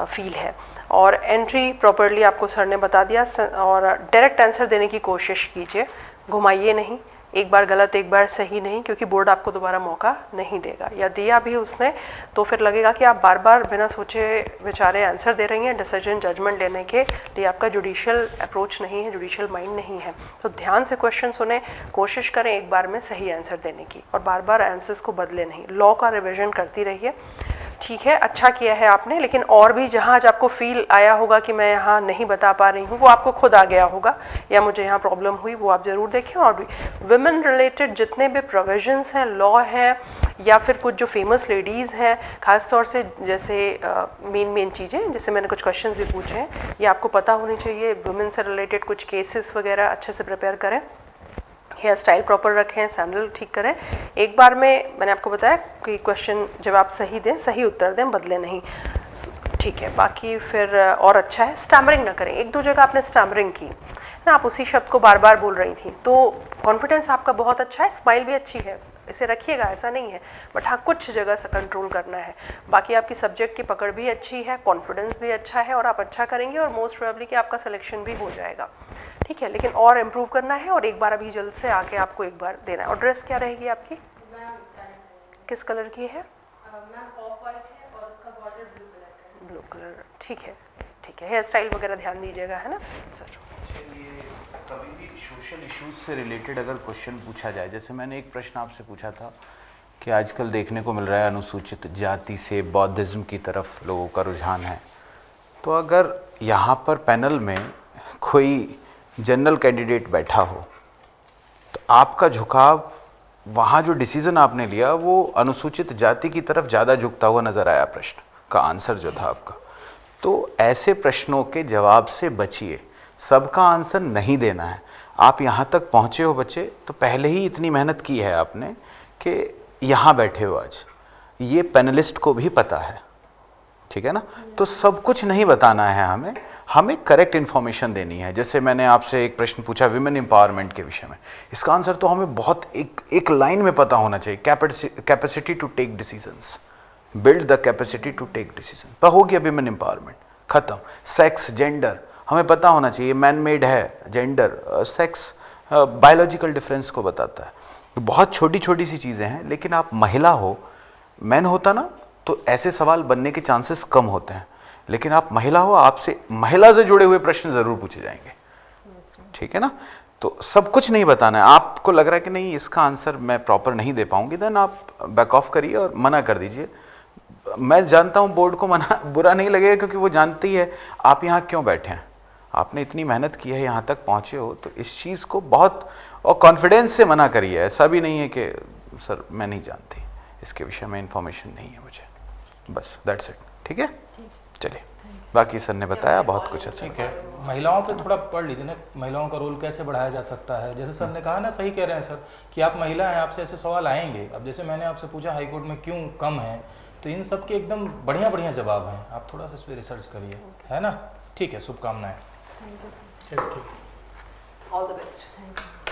फील है। और एंट्री प्रॉपरली आपको सर ने बता दिया, और डायरेक्ट आंसर देने की कोशिश कीजिए, घुमाइए नहीं, एक बार गलत एक बार सही नहीं, क्योंकि बोर्ड आपको दोबारा मौका नहीं देगा, या दिया भी उसने तो फिर लगेगा कि आप बार बार बिना सोचे विचारे आंसर दे रही हैं। डिसीजन जजमेंट लेने के लिए आपका जुडिशियल अप्रोच नहीं है, जुडिशियल माइंड नहीं है। तो ध्यान से क्वेश्चन सुने, कोशिश करें एक बार में सही आंसर देने की, और बार बार आंसर्स को बदले नहीं। लॉ का रिविजन करती रहिए, ठीक है, अच्छा किया है आपने, लेकिन और भी जहाँ आज आपको फील आया होगा कि मैं यहाँ नहीं बता पा रही हूँ, वो आपको खुद आ गया होगा, या मुझे यहाँ प्रॉब्लम हुई, वो आप ज़रूर देखें। और भी वुमेन रिलेटेड जितने भी प्रोविजंस हैं, लॉ हैं, या फिर कुछ जो फेमस लेडीज़ हैं, ख़ास तौर से जैसे मेन चीज़ें, जैसे मैंने कुछ क्वेश्चंस भी पूछे हैं, ये आपको पता होनी चाहिए। वुमेन से रिलेटेड कुछ केसेस वगैरह अच्छे से प्रिपेयर करें, हेयर स्टाइल प्रॉपर रखें, सैंडल ठीक करें। एक बार में मैंने आपको बताया कि क्वेश्चन जब आप सही दें, सही उत्तर दें, बदले नहीं, ठीक है। बाकी फिर और अच्छा है, स्टैमरिंग ना करें। एक दो जगह आपने स्टैमरिंग की ना, आप उसी शब्द को बार बार बोल रही थी, तो कॉन्फिडेंस आपका बहुत अच्छा है, स्माइल भी अच्छी है, इसे रखिएगा, ऐसा नहीं है, बट हाँ कुछ जगह से कंट्रोल करना है। बाकी आपकी सब्जेक्ट की पकड़ भी अच्छी है, कॉन्फिडेंस भी अच्छा है, और आप अच्छा करेंगे, और मोस्ट प्रोबेबली कि आपका सिलेक्शन भी हो जाएगा, ठीक है। लेकिन और इम्प्रूव करना है, और एक बार अभी जल्द से आके आपको एक बार देना है। और ड्रेस क्या रहेगी आपकी? किस कलर की है? ब्लू कलर, ठीक है, ठीक है। हेयर स्टाइल वगैरह ध्यान दीजिएगा, है ना सर। कभी भी सोशल इश्यूज से रिलेटेड अगर क्वेश्चन पूछा जाए, जैसे मैंने एक प्रश्न आपसे पूछा था कि आजकल देखने को मिल रहा है अनुसूचित जाति से बौद्धिज्म की तरफ लोगों का रुझान है, तो अगर यहाँ पर पैनल में कोई जनरल कैंडिडेट बैठा हो तो आपका झुकाव, वहाँ जो डिसीज़न आपने लिया वो अनुसूचित जाति की तरफ ज़्यादा झुकता हुआ नज़र आया, प्रश्न का आंसर जो था आपका। तो ऐसे प्रश्नों के जवाब से बचिए, सबका आंसर नहीं देना है। आप यहाँ तक पहुँचे हो बच्चे, तो पहले ही इतनी मेहनत की है आपने कि यहाँ बैठे हो आज, ये पैनलिस्ट को भी पता है, ठीक है ना। तो सब कुछ नहीं बताना है हमें, हमें करेक्ट इन्फॉर्मेशन देनी है। जैसे मैंने आपसे एक प्रश्न पूछा विमेन एम्पावरमेंट के विषय में, इसका आंसर तो हमें बहुत एक लाइन में पता होना चाहिए, capacity to take decisions, build the capacity to take decision. पर हो गया विमेन एम्पावरमेंट, खत्म। सेक्स, जेंडर हमें पता होना चाहिए, मैन मेड है जेंडर, सेक्स बायोलॉजिकल डिफरेंस को बताता है। बहुत छोटी छोटी सी चीज़ें हैं, लेकिन आप महिला हो, मैन होता ना तो ऐसे सवाल बनने के चांसेस कम होते हैं, लेकिन आप महिला हो, आपसे महिला से जुड़े हुए प्रश्न ज़रूर पूछे जाएंगे, ठीक है ना। तो सब कुछ नहीं बताना है। आपको लग रहा है कि नहीं इसका आंसर मैं प्रॉपर नहीं दे पाऊंगी, देन आप बैक ऑफ करिए और मना कर दीजिए। मैं जानता हूँ बोर्ड को मना बुरा नहीं लगेगा, क्योंकि वो जानती है आप यहाँ क्यों बैठे हैं, आपने इतनी मेहनत की है, यहाँ तक पहुँचे हो, तो इस चीज़ को बहुत और कॉन्फिडेंस से मना करिए। ऐसा भी नहीं है कि सर मैं नहीं जानती, इसके विषय में इंफॉर्मेशन नहीं है मुझे, बस दैट्स इट, ठीक है। चलिए, बाकी सर ने बताया बहुत कुछ अच्छा। ठीक है, महिलाओं पे थोड़ा पढ़ लीजिए ना, महिलाओं का रोल कैसे बढ़ाया जा सकता है। जैसे सर ने कहा ना, सही कह रहे हैं सर कि आप महिला हैं, आपसे ऐसे सवाल आएंगे। अब जैसे मैंने आपसे पूछा हाई कोर्ट में क्यों कम है, तो इन सब के एकदम बढ़िया बढ़िया जवाब हैं। आप थोड़ा सा इस पर रिसर्च करिए, है ना। ठीक है, शुभकामनाएं। Thank you sir. चलिए, ठीक है। All the best. Thank you.